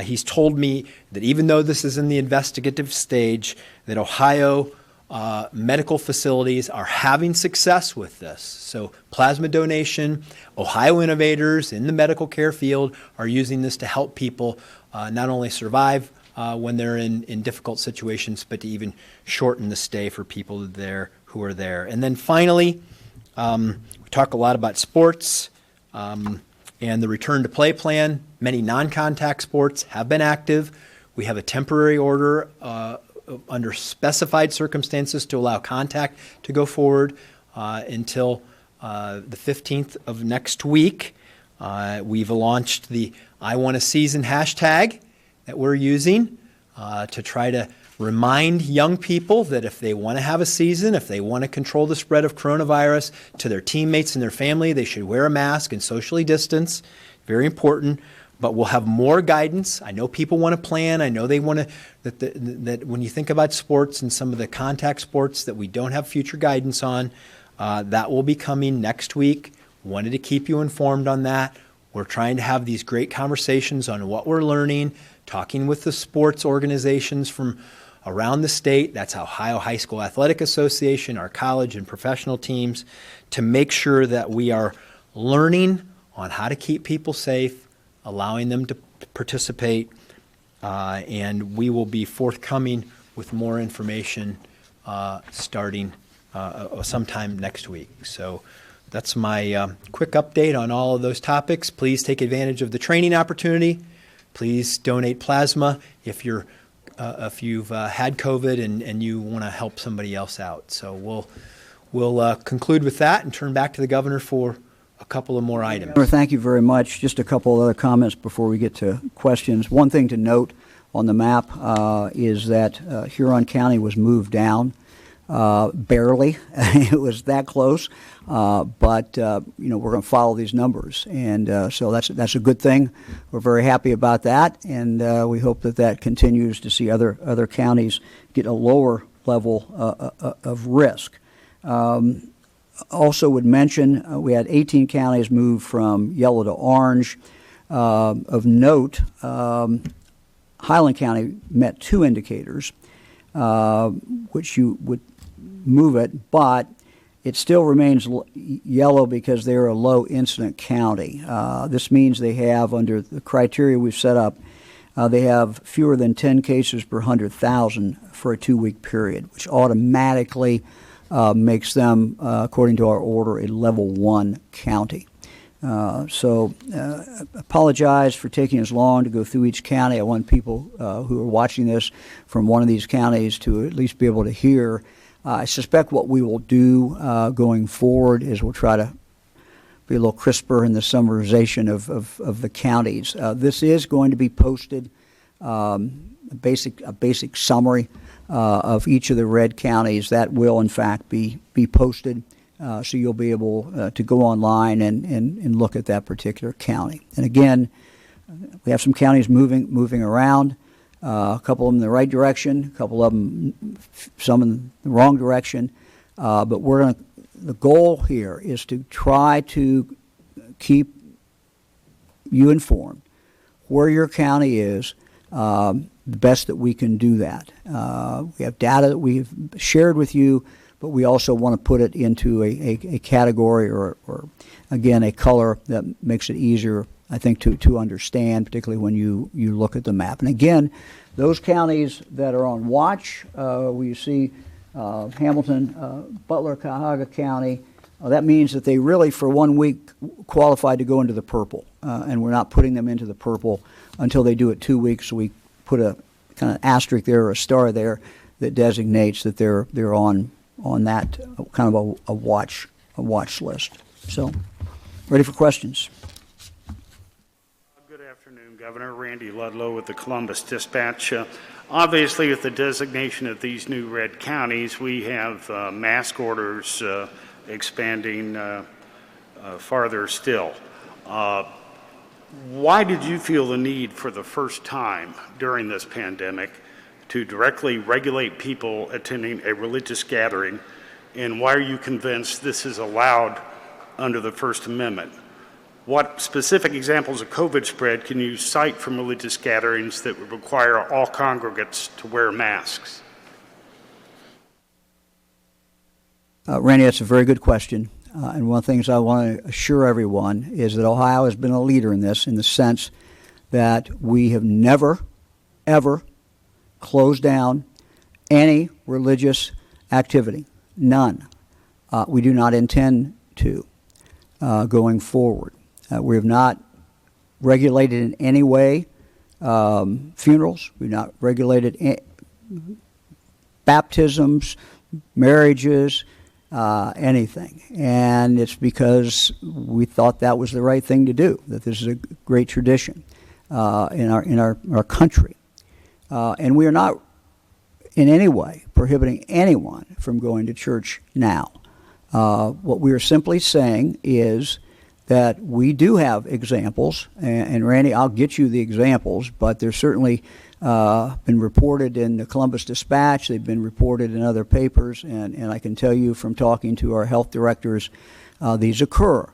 he's told me that even though this is in the investigative stage, that Ohio medical facilities are having success with this. So plasma donation, Ohio innovators in the medical care field are using this to help people not only survive when they're in difficult situations, but to even shorten the stay for people there who are there. And then finally, we talk a lot about sports and the return to play plan. Many non-contact sports have been active. We have a temporary order under specified circumstances to allow contact to go forward until the 15th of next week. We've launched the I Want a Season hashtag that we're using to try to remind young people that if they want to have a season, if they want to control the spread of coronavirus to their teammates and their family, they should wear a mask and socially distance. Very important. But we'll have more guidance. I know people want to plan. I know they want to, that when you think about sports and some of the contact sports that we don't have future guidance on, that will be coming next week. Wanted to keep you informed on that. We're trying to have these great conversations on what we're learning, talking with the sports organizations from around the state. That's Ohio High School Athletic Association, our college and professional teams, to make sure that we are learning on how to keep people safe, allowing them to participate, and we will be forthcoming with more information starting sometime next week. So that's my quick update on all of those topics. Please take advantage of the training opportunity. Please donate plasma if you've had COVID and you want to help somebody else out. So we'll conclude with that and turn back to the governor for a couple of more items. Thank you very much. Just a couple of other comments before we get to questions. One thing to note on the map is that Huron County was moved down barely. It was that close, but we're going to follow these numbers, and so that's a good thing. We're very happy about that, and we hope that continues to see other counties get a lower level of risk. Also would mention we had 18 counties move from yellow to orange. Of note, Highland County met two indicators, which you would move it, but it still remains yellow because they're a low incident county. This means they have, under the criteria we've set up, they have fewer than 10 cases per 100,000 for a 2-week period, which automatically makes them, according to our order, a level 1 county. Apologize for taking as long to go through each county. I want people who are watching this from one of these counties to at least be able to hear. I suspect what we will do going forward is we'll try to be a little crisper in the summarization of the counties. This is going to be posted, a basic summary of each of the red counties. That will, in fact, be posted. So you'll be able to go online and look at that particular county. And again, we have some counties moving around, a couple of them in the right direction, a couple of them, some in the wrong direction. But the goal here is to try to keep you informed where your county is, the best that we can do that. We have data that we've shared with you, but we also want to put it into a category or again, a color that makes it easier, I think, to understand, particularly when you look at the map. And again, those counties that are on watch, we see Hamilton, Butler, Cuyahoga County, that means that they really, for 1 week, qualified to go into the purple. And we're not putting them into the purple until they do it 2 weeks. So we put a kind of asterisk there or a star there that designates that they're on that kind of a watch list. So, ready for questions? Good afternoon, Governor. Randy Ludlow with the Columbus Dispatch. Obviously, with the designation of these new red counties, we have mask orders expanding farther still. Why did you feel the need for the first time during this pandemic to directly regulate people attending a religious gathering, and why are you convinced this is allowed under the First Amendment? What specific examples of COVID spread can you cite from religious gatherings that would require all congregants to wear masks? Randy, that's a very good question. And one of the things I want to assure everyone is that Ohio has been a leader in this, in the sense that we have never, ever closed down any religious activity. None. We do not intend to going forward. We have not regulated in any way funerals. We've not regulated baptisms, marriages, anything. And it's because we thought that was the right thing to do, that this is a great tradition in our country. And we are not in any way prohibiting anyone from going to church now. What we are simply saying is that we do have examples, and Randy, I'll get you the examples, but they're certainly been reported in the Columbus Dispatch, they've been reported in other papers, and I can tell you from talking to our health directors, these occur.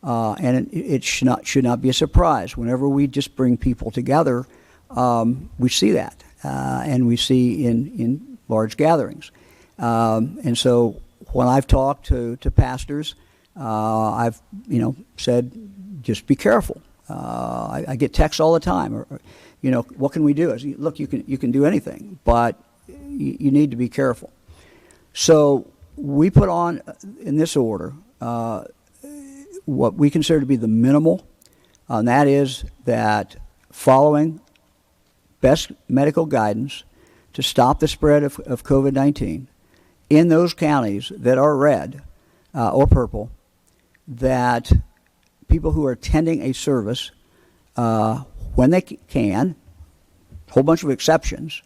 And it should not be a surprise. Whenever we just bring people together, we see that, and we see in large gatherings. And so when I've talked to pastors, I've said, just be careful. I get texts all the time, or what can we do? I say, look, you can do anything, but you need to be careful. So we put on in this order what we consider to be the minimal, and that is that following best medical guidance to stop the spread of COVID-19 in those counties that are red or purple, that people who are attending a service, when they can, a whole bunch of exceptions,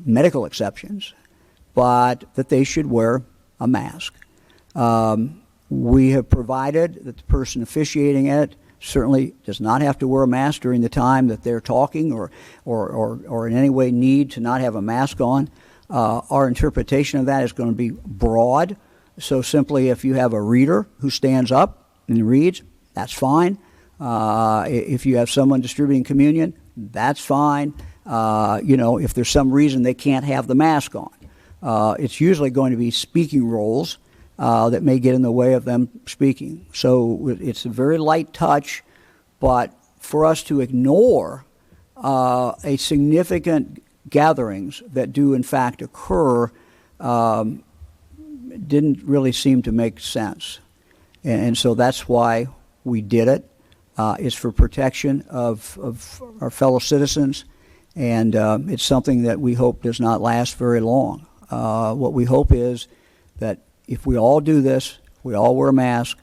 medical exceptions, but that they should wear a mask. We have provided that the person officiating it certainly does not have to wear a mask during the time that they're talking or in any way need to not have a mask on. Our interpretation of that is going to be broad. So simply if you have a reader who stands up and reads, that's fine. If you have someone distributing communion, that's fine. If there's some reason they can't have the mask on. It's usually going to be speaking roles that may get in the way of them speaking. So it's a very light touch, but for us to ignore a significant gatherings that do in fact occur didn't really seem to make sense. And so that's why we did it. It's for protection of our fellow citizens, and it's something that we hope does not last very long. What we hope is that if we all do this, we all wear a mask,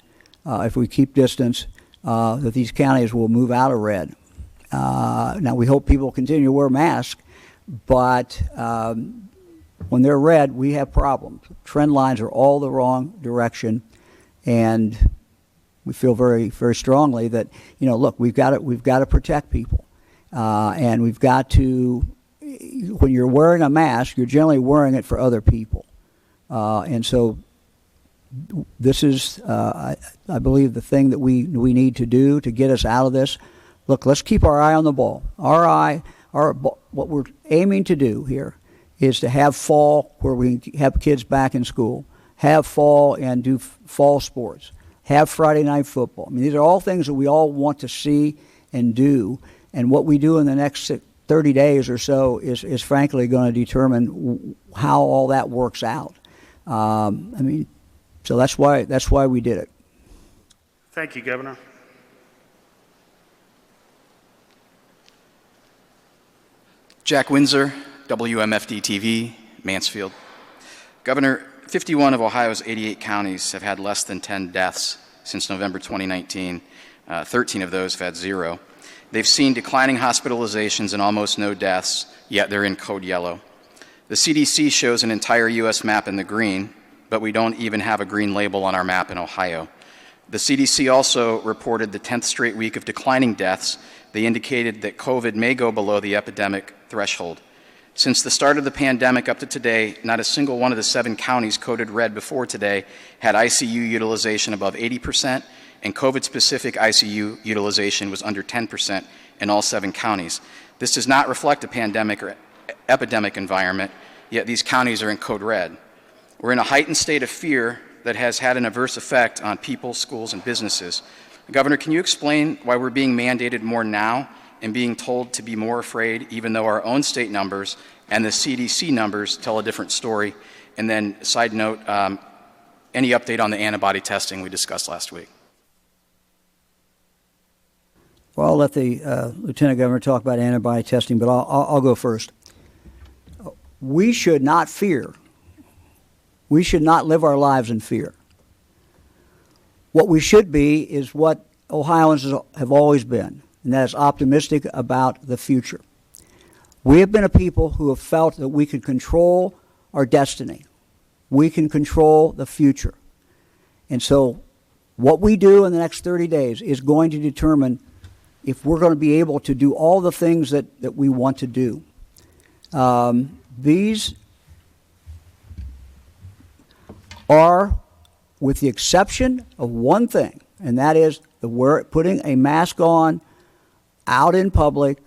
if we keep distance, that these counties will move out of red. Now, we hope people continue to wear masks, but when they're red, we have problems. Trend lines are all the wrong direction, and we feel very, very strongly that, look, we've got to protect people, and we've got to. When you're wearing a mask, you're generally wearing it for other people, and so this is, I believe, the thing that we need to do to get us out of this. Look, let's keep our eye on the ball. What we're aiming to do here is to have fall where we have kids back in school, have fall and do fall sports, have Friday night football. I mean, these are all things that we all want to see and do, and what we do in the next 30 days or so is frankly going to determine how all that works out. So that's why we did it. Thank you, Governor. Jack Windsor, WMFD-TV, Mansfield. Governor, 51 of Ohio's 88 counties have had less than 10 deaths since November 2019. 13 of those have had 0. They've seen declining hospitalizations and almost no deaths, yet they're in code yellow. The CDC shows an entire U.S. map in the green, but we don't even have a green label on our map in Ohio. The CDC also reported the 10th straight week of declining deaths. They indicated that COVID may go below the epidemic threshold. Since the start of the pandemic up to today, not a single one of the 7 counties coded red before today had ICU utilization above 80%, and COVID-specific ICU utilization was under 10% in all 7 counties. This does not reflect a pandemic or epidemic environment, yet these counties are in code red. We're in a heightened state of fear that has had an adverse effect on people, schools, and businesses. Governor, can you explain why we're being mandated more now and being told to be more afraid, even though our own state numbers and the CDC numbers tell a different story? And then, side note, any update on the antibody testing we discussed last week? Well, I'll let the Lieutenant Governor talk about antibody testing, but I'll go first. We should not fear. We should not live our lives in fear. What we should be is what Ohioans have always been, and that is optimistic about the future. We have been a people who have felt that we can control our destiny. We can control the future. And so what we do in the next 30 days is going to determine if we're going to be able to do all the things that we want to do. These are, with the exception of one thing, and that is putting a mask on out in public.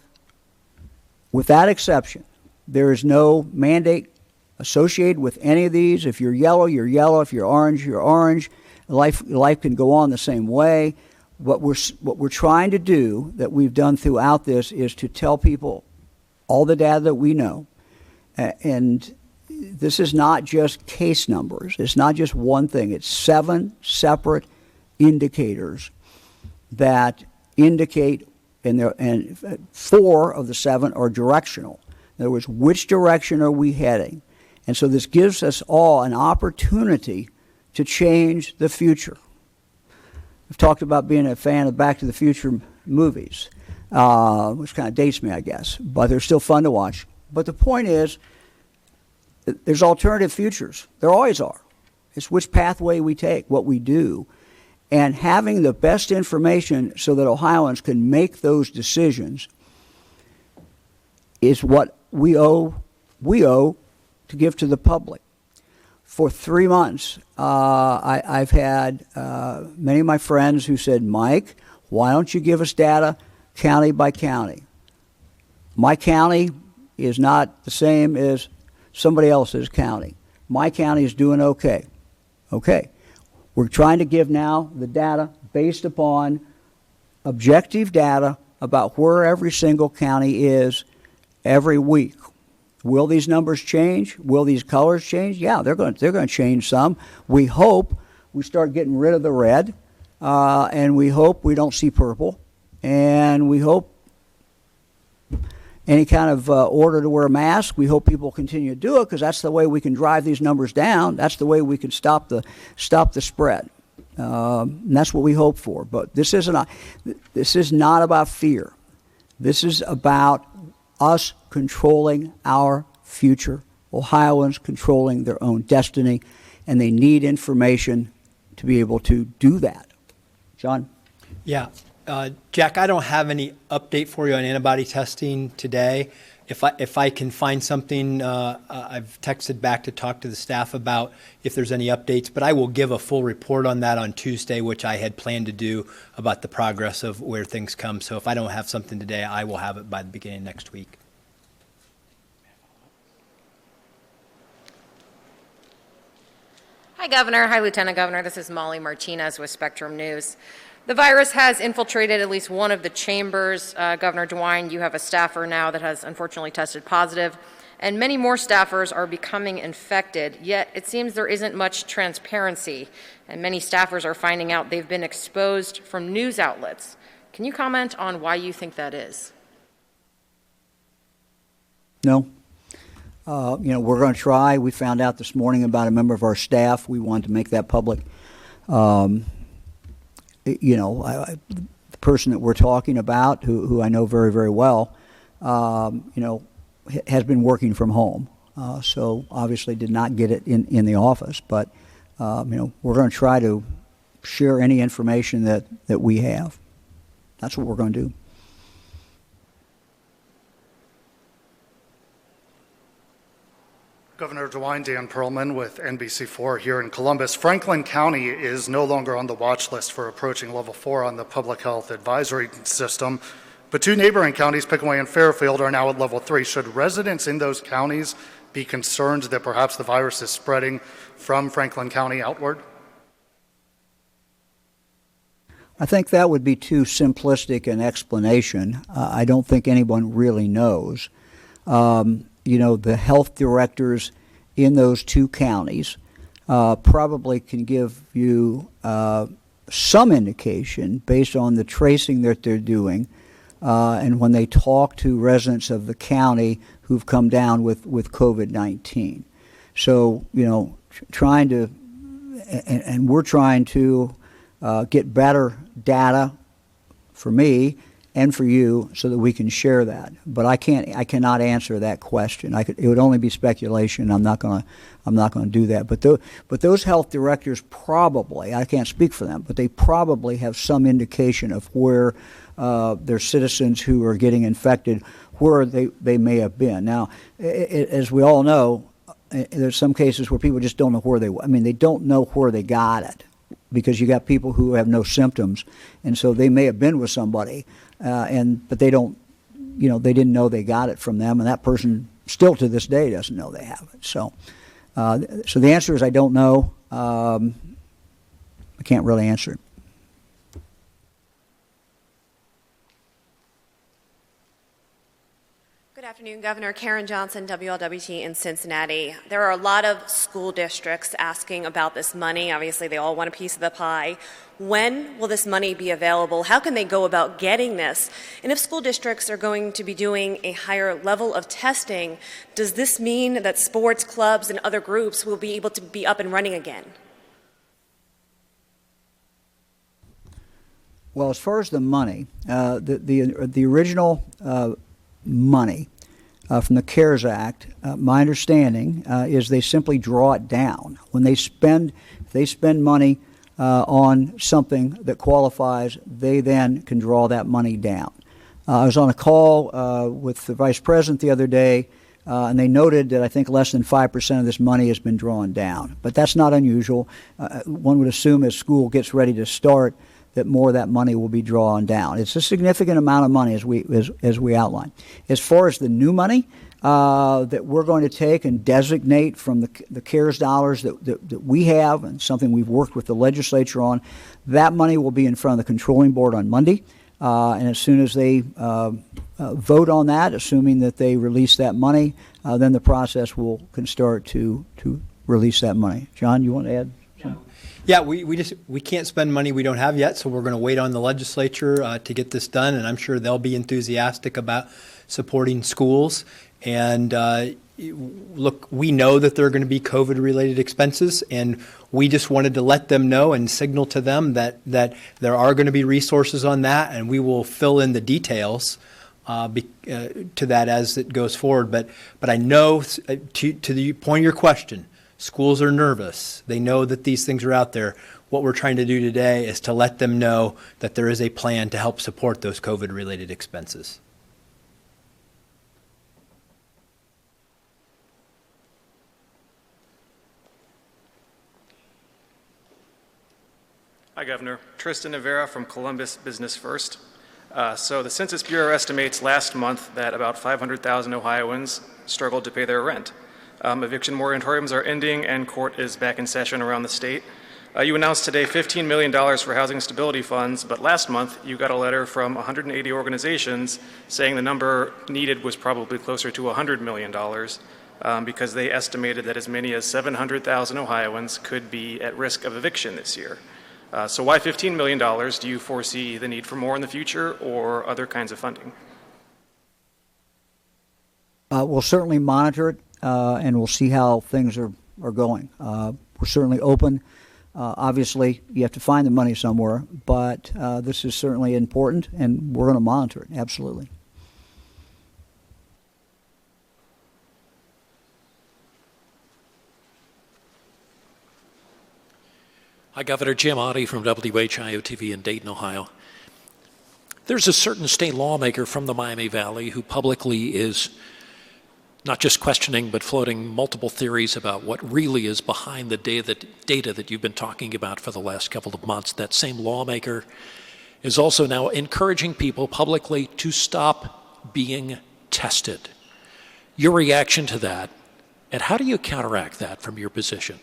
With that exception, there is no mandate associated with any of these. If you're yellow, you're yellow. If you're orange, you're orange. Life can go on the same way. What we're trying to do, that we've done throughout this, is to tell people all the data that we know. And this is not just case numbers. It's not just one thing. It's 7 separate indicators that indicate, and 4 of the 7 are directional. In other words, which direction are we heading? And so this gives us all an opportunity to change the future. I've talked about being a fan of Back to the Future movies, which kind of dates me, I guess, but they're still fun to watch. But the point is, there's alternative futures. There always are. It's which pathway we take, what we do. And having the best information so that Ohioans can make those decisions is what we owe to give to the public. For 3 months, I've had many of my friends who said, Mike, why don't you give us data county by county? My county is not the same as somebody else's county. My county is doing okay. Okay. We're trying to give now the data based upon objective data about where every single county is every week. Will these numbers change? Will these colors change? Yeah, they're going to change some. We hope we start getting rid of the red, and we hope we don't see purple, and we hope any kind of order to wear a mask. We hope people continue to do it because that's the way we can drive these numbers down. That's the way we can stop the spread. And that's what we hope for. But this is not about fear. This is about us controlling our future. Ohioans controlling their own destiny, and they need information to be able to do that. John? Yeah. Jack, I don't have any update for you on antibody testing today. If I can find something, I've texted back to talk to the staff about if there's any updates, but I will give a full report on that on Tuesday, which I had planned to do about the progress of where things come. So if I don't have something today, I will have it by the beginning of next week. Hi, Governor. Hi, Lieutenant Governor. This is Molly Martinez with Spectrum News. The virus has infiltrated at least one of the chambers. Governor DeWine, you have a staffer now that has unfortunately tested positive, and many more staffers are becoming infected, yet it seems there isn't much transparency, and many staffers are finding out they've been exposed from news outlets. Can you comment on why you think that is? No. We're going to try. We found out this morning about a member of our staff. We wanted to make that public. The person that we're talking about, who I know very, very well, has been working from home. So obviously did not get it in the office. But, we're going to try to share any information that we have. That's what we're going to do. Governor DeWine, Dan Perlman with NBC4 here in Columbus. Franklin County is no longer on the watch list for approaching level 4 on the public health advisory system, but 2 neighboring counties, Pickaway and Fairfield, are now at level 3. Should residents in those counties be concerned that perhaps the virus is spreading from Franklin County outward? I think that would be too simplistic an explanation. I don't think anyone really knows. The health directors in those 2 counties probably can give you some indication based on the tracing that they're doing and when they talk to residents of the county who've come down with COVID-19. So, trying to, and we're trying to get better data for me and for you, so that we can share that. But I cannot answer that question. It would only be speculation. I'm not going to do that. But those health directors probably, I can't speak for them, but they probably have some indication of where their citizens who are getting infected, where they may have been. Now, as we all know, there's some cases where people just don't know where they don't know where they got it, because you got people who have no symptoms, and so they may have been with somebody, but they don't, they didn't know they got it from them, and that person still to this day doesn't know they have it. So the answer is I don't know. I can't really answer it. Good afternoon, Governor. Karen Johnson, WLWT in Cincinnati. There are a lot of school districts asking about this money. Obviously, they all want a piece of the pie. When will this money be available? How can they go about getting this? And if school districts are going to be doing a higher level of testing, does this mean that sports clubs and other groups will be able to be up and running again? Well, as far as the money, the original money from the CARES Act, my understanding is they simply draw it down. When if they spend money on something that qualifies, they then can draw that money down. I was on a call with the Vice President the other day, and they noted that I think less than 5% of this money has been drawn down. But that's not unusual. One would assume as school gets ready to start that more of that money will be drawn down. It's a significant amount of money as we outlined. As far as the new money, that we're going to take and designate from the CARES dollars that we have, and something we've worked with the legislature on. That money will be in front of the controlling board on Monday. And as soon as they vote on that, assuming that they release that money, then the process can start to release that money. John, you want to add something? Yeah, we can't spend money we don't have yet, so we're going to wait on the legislature to get this done, and I'm sure they'll be enthusiastic about supporting schools. And look, we know that there are going to be COVID-related expenses, and we just wanted to let them know and signal to them that there are going to be resources on that, and we will fill in the details to that as it goes forward. But I know, to the point of your question, schools are nervous. They know that these things are out there. What we're trying to do today is to let them know that there is a plan to help support those COVID-related expenses. Hi, Governor. Tristan Rivera from Columbus Business First. So the Census Bureau estimates last month that about 500,000 Ohioans struggled to pay their rent. Eviction moratoriums are ending and court is back in session around the state. You announced today $15 million for housing stability funds, but last month you got a letter from 180 organizations saying the number needed was probably closer to $100 million because they estimated that as many as 700,000 Ohioans could be at risk of eviction this year. So why $15 million? Do you foresee the need for more in the future or other kinds of funding? We'll certainly monitor it, and we'll see how things are going. We're certainly open. Obviously, you have to find the money somewhere, but this is certainly important, and we're going to monitor it, absolutely. Hi, Governor. Jim Oddie from WHIO-TV in Dayton, Ohio. There's a certain state lawmaker from the Miami Valley who publicly is not just questioning but floating multiple theories about what really is behind the data that you've been talking about for the last couple of months. That same lawmaker is also now encouraging people publicly to stop being tested. Your reaction to that, and how do you counteract that from your position?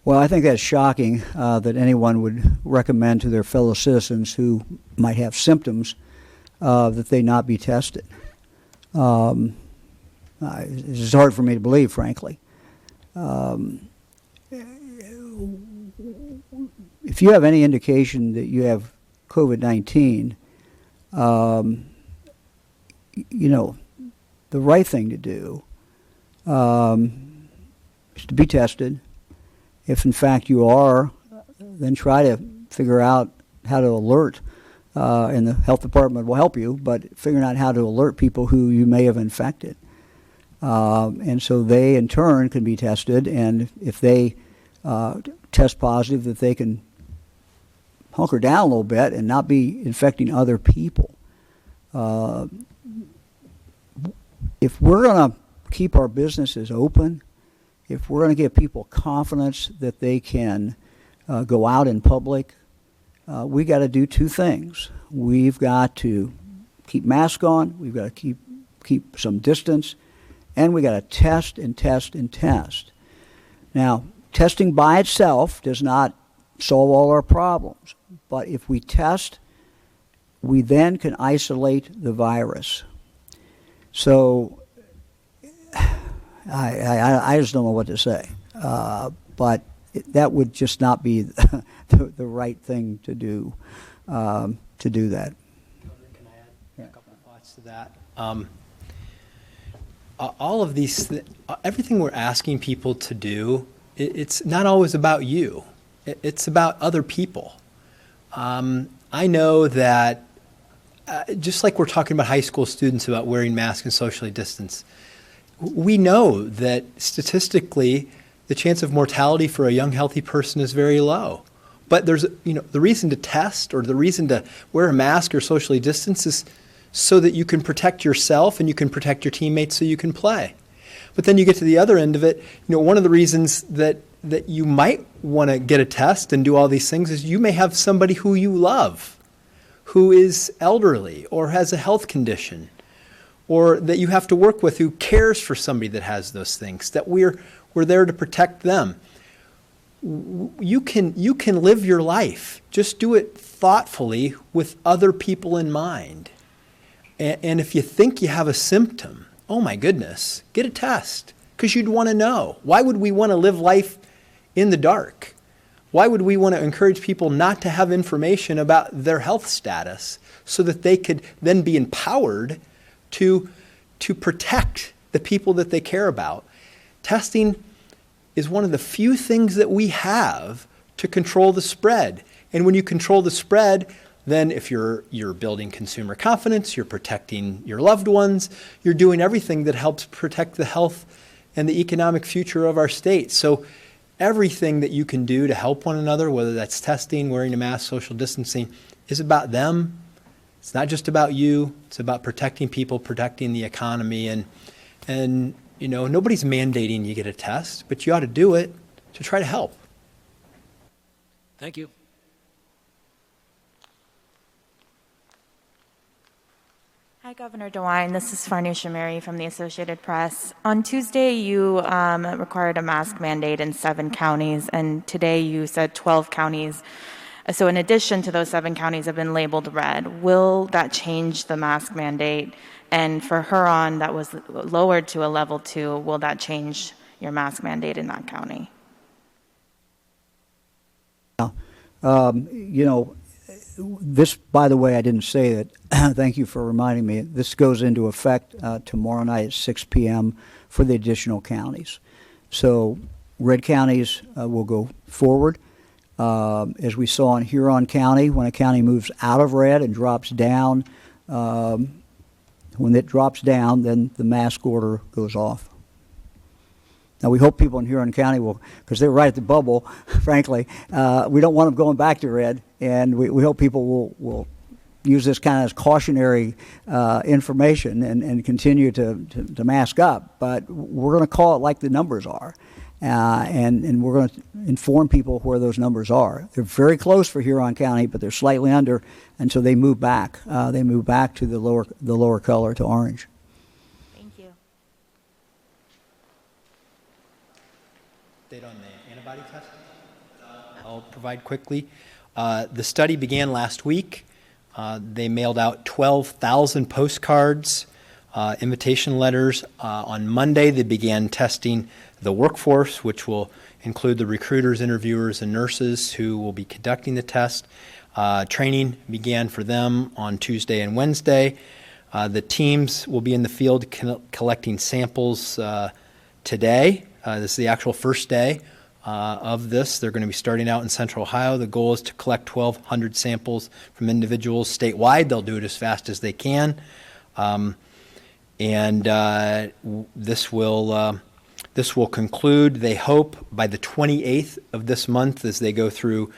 Well, I think that's shocking that anyone would recommend to their fellow citizens who might have symptoms that they not be tested. It's hard for me to believe, frankly. If you have any indication that you have COVID-19, you know, the right thing to do is to be tested. If in fact you are, then try to figure out how to alert, and the health department will help you, but figuring out how to alert people who you may have infected. And so they in turn can be tested, and if they test positive, that they can hunker down a little bit and not be infecting other people. If we're going to keep our businesses open, if we're going to give people confidence that they can go out in public, we got to do two things. We've got to keep masks on, we've got to keep some distance, and we got to test and test and test. Now, testing by itself does not solve all our problems, but if we test, we then can isolate the virus. So I just don't know what to say, but that would just not be the right thing to do that. Can I add a couple of thoughts to that? All of these, everything we're asking people to do, it's not always about you. It's about other people. I know that just like we're talking about high school students about wearing masks and socially distance, we know that statistically the chance of mortality for a young healthy person is very low. But there's, the reason to test or the reason to wear a mask or socially distance is so that you can protect yourself and you can protect your teammates so you can play. But then you get to the other end of it, one of the reasons that you might want to get a test and do all these things is you may have somebody who you love who is elderly or has a health condition, or that you have to work with who cares for somebody that has those things, that we're there to protect them. You can live your life. Just do it thoughtfully with other people in mind. And if you think you have a symptom, oh my goodness, get a test, because you'd want to know. Why would we want to live life in the dark? Why would we want to encourage people not to have information about their health status so that they could then be empowered to protect the people that they care about? Testing is one of the few things that we have to control the spread. And when you control the spread, then if you're building consumer confidence, you're protecting your loved ones, you're doing everything that helps protect the health and the economic future of our state. So everything that you can do to help one another, whether that's testing, wearing a mask, social distancing, is about them. It's not just about you. It's about protecting people, protecting the economy. And you know, nobody's mandating you get a test, but you ought to do it to try to help. Thank you. Hi, Governor DeWine. This is Farnoosh Mary from the Associated Press. On Tuesday, you required a mask mandate in 7 counties, and today you said 12 counties. So in addition to those 7 counties have been labeled red. Will that change the mask mandate? And for Huron, that was lowered to a level 2. Will that change your mask mandate in that county? You know, this, by the way, I didn't say it. Thank you for reminding me. This goes into effect tomorrow night at 6 p.m. for the additional counties. So red counties will go forward. As we saw in Huron County, when a county moves out of red and drops down, when it drops down, then the mask order goes off. Now, we hope people in Huron County will, because they're right at the bubble, frankly. We don't want them going back to red, and we hope people will use this kind of as cautionary information and continue to mask up. But we're going to call it like the numbers are, and we're going to inform people where those numbers are. They're very close for Huron County, but they're slightly under, and so they move back. They move back to the lower color, to orange. Thank you. Update on the antibody testing? I'll provide quickly. The study began last week. They mailed out 12,000 postcards, invitation letters. On Monday, they began testing the workforce, which will include the recruiters, interviewers, and nurses who will be conducting the test. Training began for them on Tuesday and Wednesday. The teams will be in the field collecting samples today. This is the actual first day of this. They're going to be starting out in Central Ohio. The goal is to collect 1,200 samples from individuals statewide. They'll do it as fast as they can. This will conclude, they hope, by the 28th of this month as they go through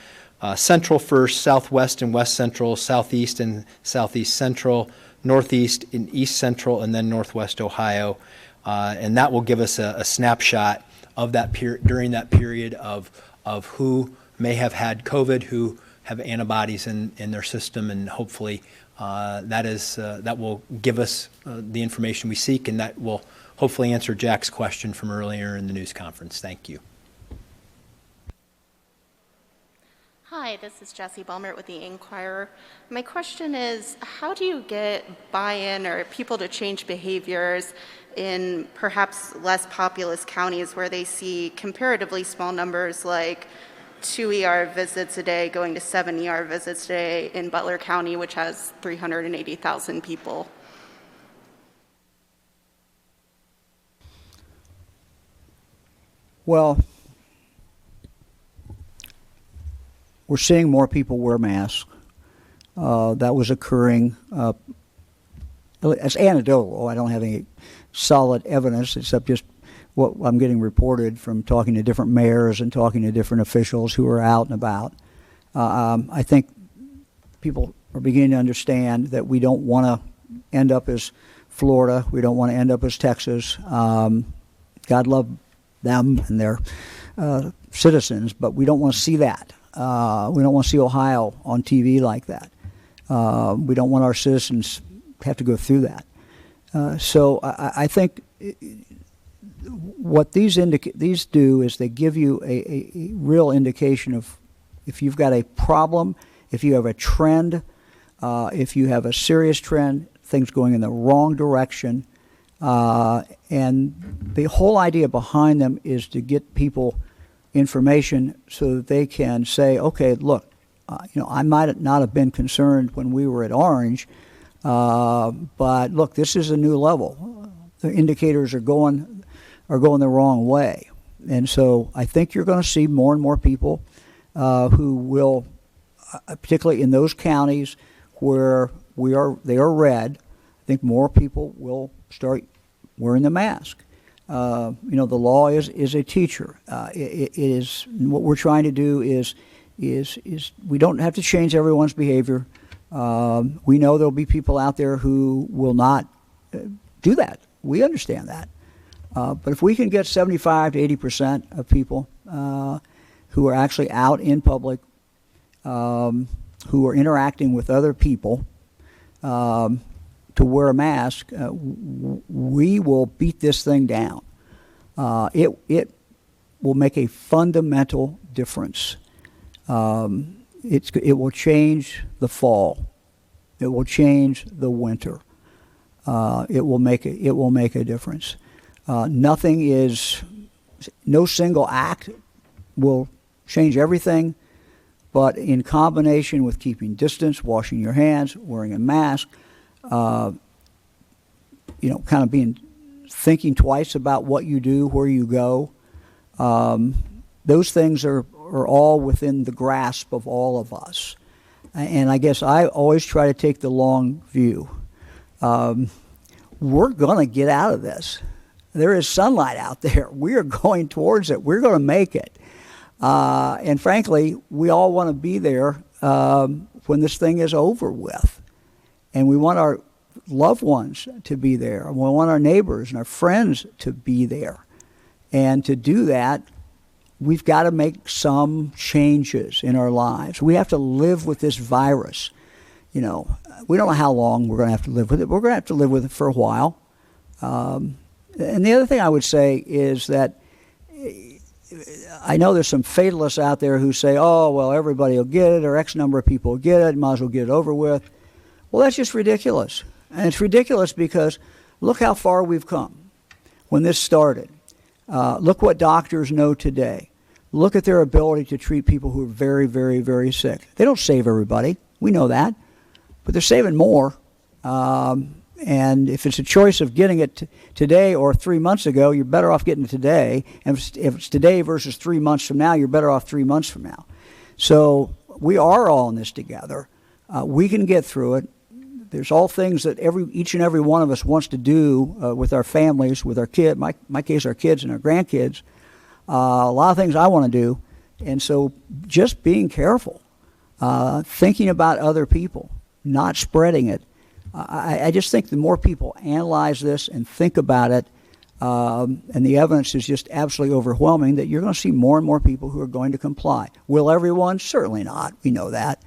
Central first, Southwest and West Central, Southeast and Southeast Central, Northeast and East Central, and then Northwest Ohio. And that will give us a snapshot of that during that period of who may have had COVID, who have antibodies in their system, and hopefully that will give us the information we seek, and that will hopefully answer Jack's question from earlier in the news conference. Thank you. Hi, this is Jessie Belmert with the Inquirer. My question is, how do you get buy-in or people to change behaviors in perhaps less populous counties where they see comparatively small numbers like 2 ER visits a day going to 7 ER visits a day in Butler County, which has 380,000 people? Well, we're seeing more people wear masks. That was occurring as anecdotal. I don't have any solid evidence except just what I'm getting reported from talking to different mayors and talking to different officials who are out and about. I think people are beginning to understand that we don't want to end up as Florida. We don't want to end up as Texas. God love them and their citizens, but we don't want to see that. We don't want to see Ohio on TV like that. We don't want our citizens to have to go through that. So I think what these do is they give you a real indication of if you've got a problem, if you have a trend, if you have a serious trend, things going in the wrong direction. And the whole idea behind them is to get people information so that they can say, okay, look, I might not have been concerned when we were at Orange, but look, this is a new level. The indicators are going the wrong way. And so I think you're going to see more and more people who will, particularly in those counties where they are red, I think more people will start wearing the mask. The law is a teacher. It is what we're trying to do is we don't have to change everyone's behavior. We know there'll be people out there who will not do that. We understand that. But if we can get 75 to 80% of people who are actually out in public, who are interacting with other people, to wear a mask, we will beat this thing down. It will make a fundamental difference. It will change the fall. It will change the winter. It will make a difference. No single act will change everything, but in combination with keeping distance, washing your hands, wearing a mask, kind of thinking twice about what you do, where you go. Those things are all within the grasp of all of us. And I guess I always try to take the long view. We're going to get out of this. There is sunlight out there. We are going towards it. We're going to make it. And frankly, we all want to be there when this thing is over with. And we want our loved ones to be there. We want our neighbors and our friends to be there. And to do that, we've got to make some changes in our lives. We have to live with this virus. We don't know how long we're going to have to live with it. We're going to have to live with it for a while. And the other thing I would say is that I know there's some fatalists out there who say, oh, well, everybody will get it, or X number of people will get it, might as well get it over with. Well, that's just ridiculous. And it's ridiculous because look how far we've come when this started. Look what doctors know today. Look at their ability to treat people who are very, very, very sick. They don't save everybody. We know that. But they're saving more. And if it's a choice of getting it today or 3 months ago, you're better off getting it today. And if it's today versus 3 months from now, you're better off 3 months from now. So we are all in this together. We can get through it. There's all things that each and every one of us wants to do with our families, with our kids, my case, our kids and our grandkids. A lot of things I want to do. And so just being careful, thinking about other people, not spreading it. I just think the more people analyze this and think about it, and the evidence is just absolutely overwhelming, that you're going to see more and more people who are going to comply. Will everyone? Certainly not. We know that.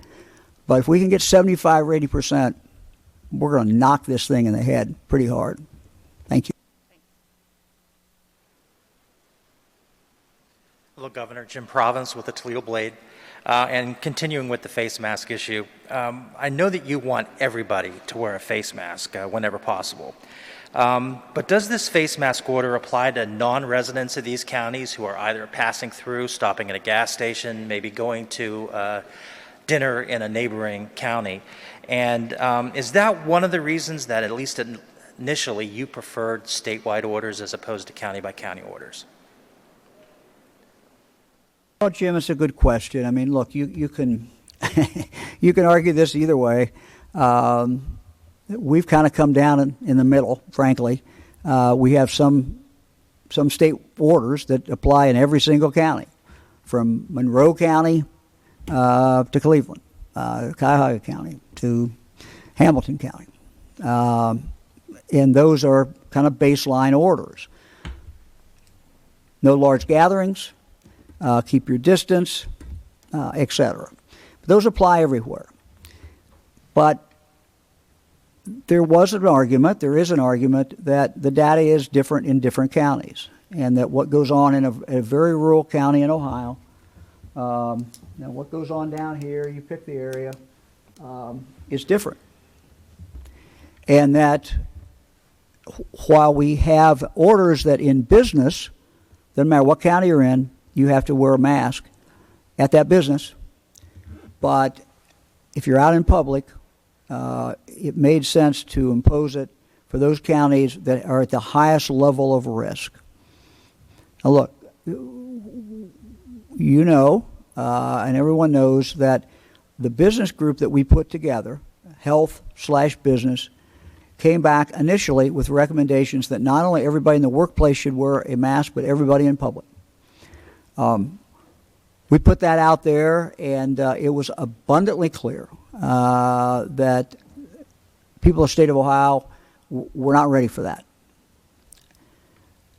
But if we can get 75 or 80%, we're going to knock this thing in the head pretty hard. Thank you. Hello, Governor. Jim Province with the Toledo Blade. And continuing with the face mask issue, I know that you want everybody to wear a face mask whenever possible. But does this face mask order apply to non-residents of these counties who are either passing through, stopping at a gas station, maybe going to dinner in a neighboring county? And is that one of the reasons that, at least initially, you preferred statewide orders as opposed to county-by-county orders? Well, Jim, it's a good question. I mean, look, you can you can argue this either way. We've kind of come down in the middle, frankly. We have some state orders that apply in every single county, from Monroe County to Cleveland, Cuyahoga County to Hamilton County. And those are kind of baseline orders. No large gatherings. Keep your distance, etc. Those apply everywhere. But there is an argument that the data is different in different counties, and that what goes on in a very rural county in Ohio, now what goes on down here, you pick the area, is different. And that while we have orders that in business, doesn't matter what county you're in, you have to wear a mask at that business, but if you're out in public, it made sense to impose it for those counties that are at the highest level of risk. Now look, you know, and everyone knows that the business group that we put together, health/business, came back initially with recommendations that not only everybody in the workplace should wear a mask, but everybody in public. We put that out there, and it was abundantly clear that people of the state of Ohio were not ready for that.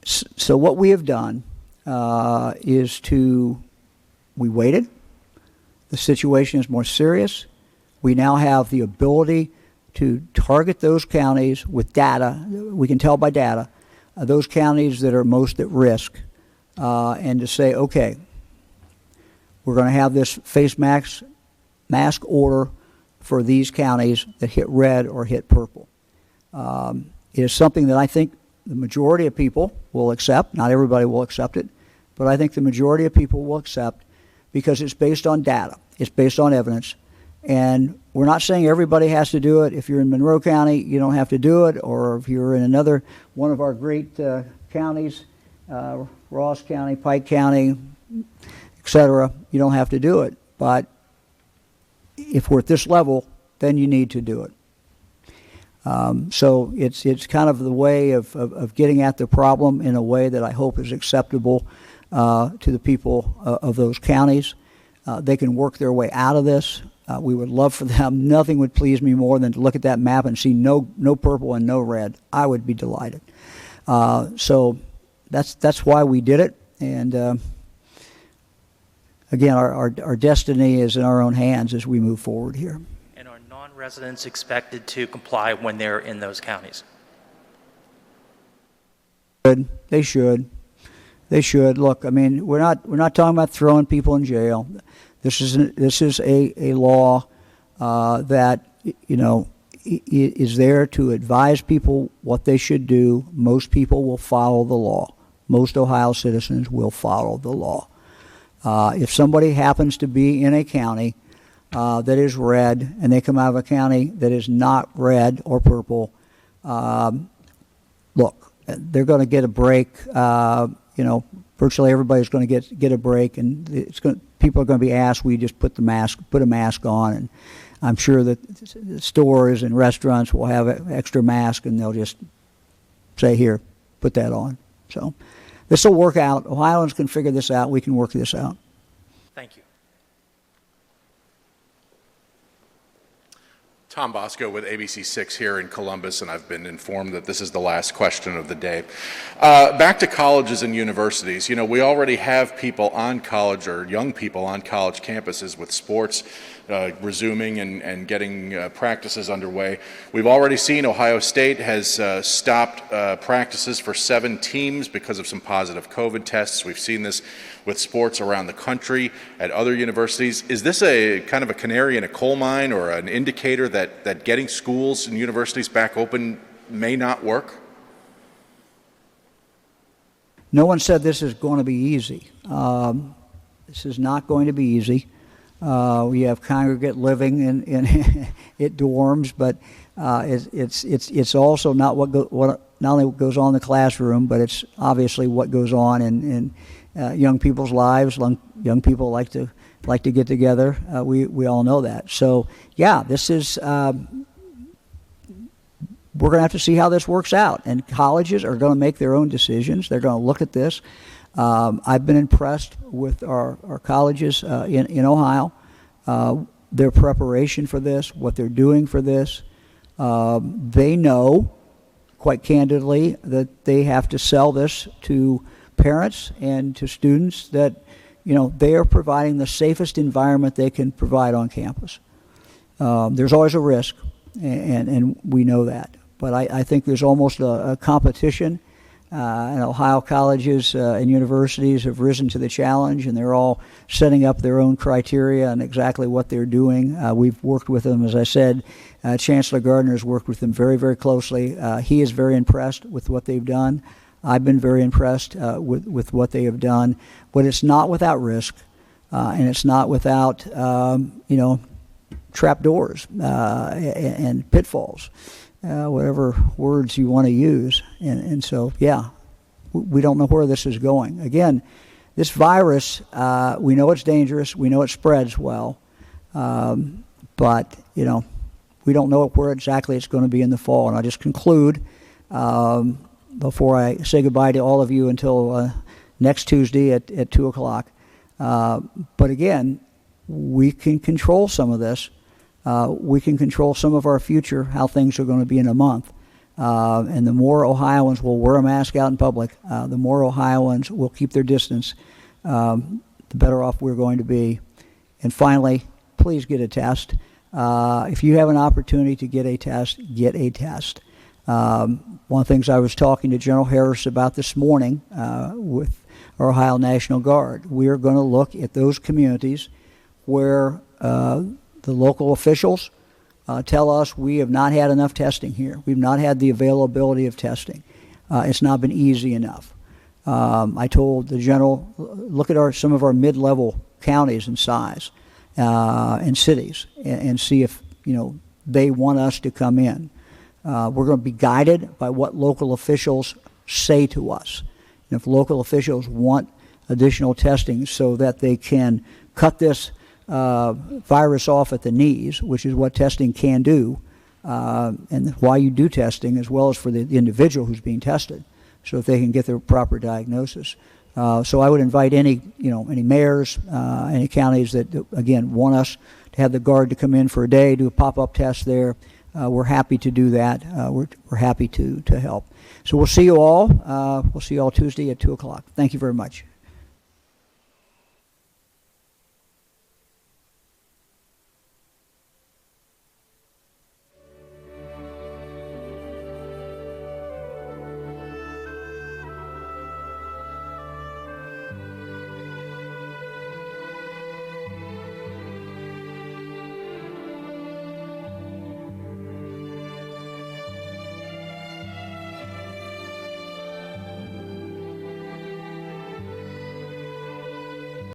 So what we have done is we waited. The situation is more serious. We now have the ability to target those counties with data. We can tell by data those counties that are most at risk, and to say, okay, we're going to have this face mask order for these counties that hit red or hit purple. It is something that I think the majority of people will accept. Not everybody will accept it, but I think the majority of people will accept because it's based on data. It's based on evidence. And we're not saying everybody has to do it. If you're in Monroe County, you don't have to do it. Or if you're in another one of our great counties, Ross County, Pike County, etc., you don't have to do it. But if we're at this level, then you need to do it. So it's kind of the way of getting at the problem in a way that I hope is acceptable to the people of those counties. They can work their way out of this. We would love for them. Nothing would please me more than to look at that map and see no purple and no red. I would be delighted. So that's why we did it. And again, our destiny is in our own hands as we move forward here. And are non-residents expected to comply when they're in those counties? They should. They should. Look, I mean, we're not talking about throwing people in jail. This is a law that, you know, is there to advise people what they should do. Most people will follow the law. Most Ohio citizens will follow the law. If somebody happens to be in a county that is red and they come out of a county that is not red or purple, look, they're going to get a break. You know, virtually everybody's going to get a break, and people are going to be asked, "We just put a mask on?" And I'm sure that stores and restaurants will have extra masks, and they'll just say, "Here, put that on." So this will work out. Ohioans can figure this out. We can work this out. Thank you. Tom Bosco with ABC6 here in Columbus, and I've been informed that this is the last question of the day. Back to colleges and universities. You know, we already have people on college, or young people on college campuses with sports resuming and getting practices underway. We've already seen Ohio State has stopped practices for 7 teams because of some positive COVID tests. We've seen this with sports around the country at other universities. Is this a kind of a canary in a coal mine, or an indicator that getting schools and universities back open may not work? No one said this is going to be easy. This is not going to be easy. We have congregate living in at dorms, but it's also not not only what goes on in the classroom, but it's obviously what goes on in young people's lives. Young people like to get together. We all know that. So yeah, this is. We're going to have to see how this works out, and colleges are going to make their own decisions. They're going to look at this. I've been impressed with our colleges in Ohio, their preparation for this, what they're doing for this. They know, quite candidly, that they have to sell this to parents and to students that, you know, they are providing the safest environment they can provide on campus. There's always a risk, and we know that. But I think there's almost a competition, and Ohio colleges and universities have risen to the challenge, and they're all setting up their own criteria and exactly what they're doing. We've worked with them, as I said. Chancellor Gardner has worked with them very, very closely. He is very impressed with what they've done. I've been very impressed with what they have done. But it's not without risk, and it's not without, trapdoors and pitfalls. Whatever words you want to use. And so, yeah, we don't know where this is going. Again, this virus, we know it's dangerous. We know it spreads well. But, we don't know where exactly it's going to be in the fall. And I'll just conclude before I say goodbye to all of you until next Tuesday at 2 o'clock. But again, we can control some of this. We can control some of our future, how things are going to be in a month. And the more Ohioans will wear a mask out in public, the more Ohioans will keep their distance, the better off we're going to be. And finally, please get a test. If you have an opportunity to get a test, get a test. One of the things I was talking to General Harris about this morning with our Ohio National Guard, we are going to look at those communities where the local officials tell us we have not had enough testing here. We've not had the availability of testing. It's not been easy enough. I told the general, look at some of our mid-level counties in size and cities and see if they want us to come in. We're going to be guided by what local officials say to us. And if local officials want additional testing so that they can cut this virus off at the knees, which is what testing can do, and why you do testing, as well as for the individual who's being tested, so if they can get their proper diagnosis. So I would invite any mayors, any counties that again want us to have the Guard to come in for a day, do a pop-up test there. We're happy to do that. We're happy to help. So we'll see you all. We'll see you all Tuesday at 2 o'clock. Thank you very much.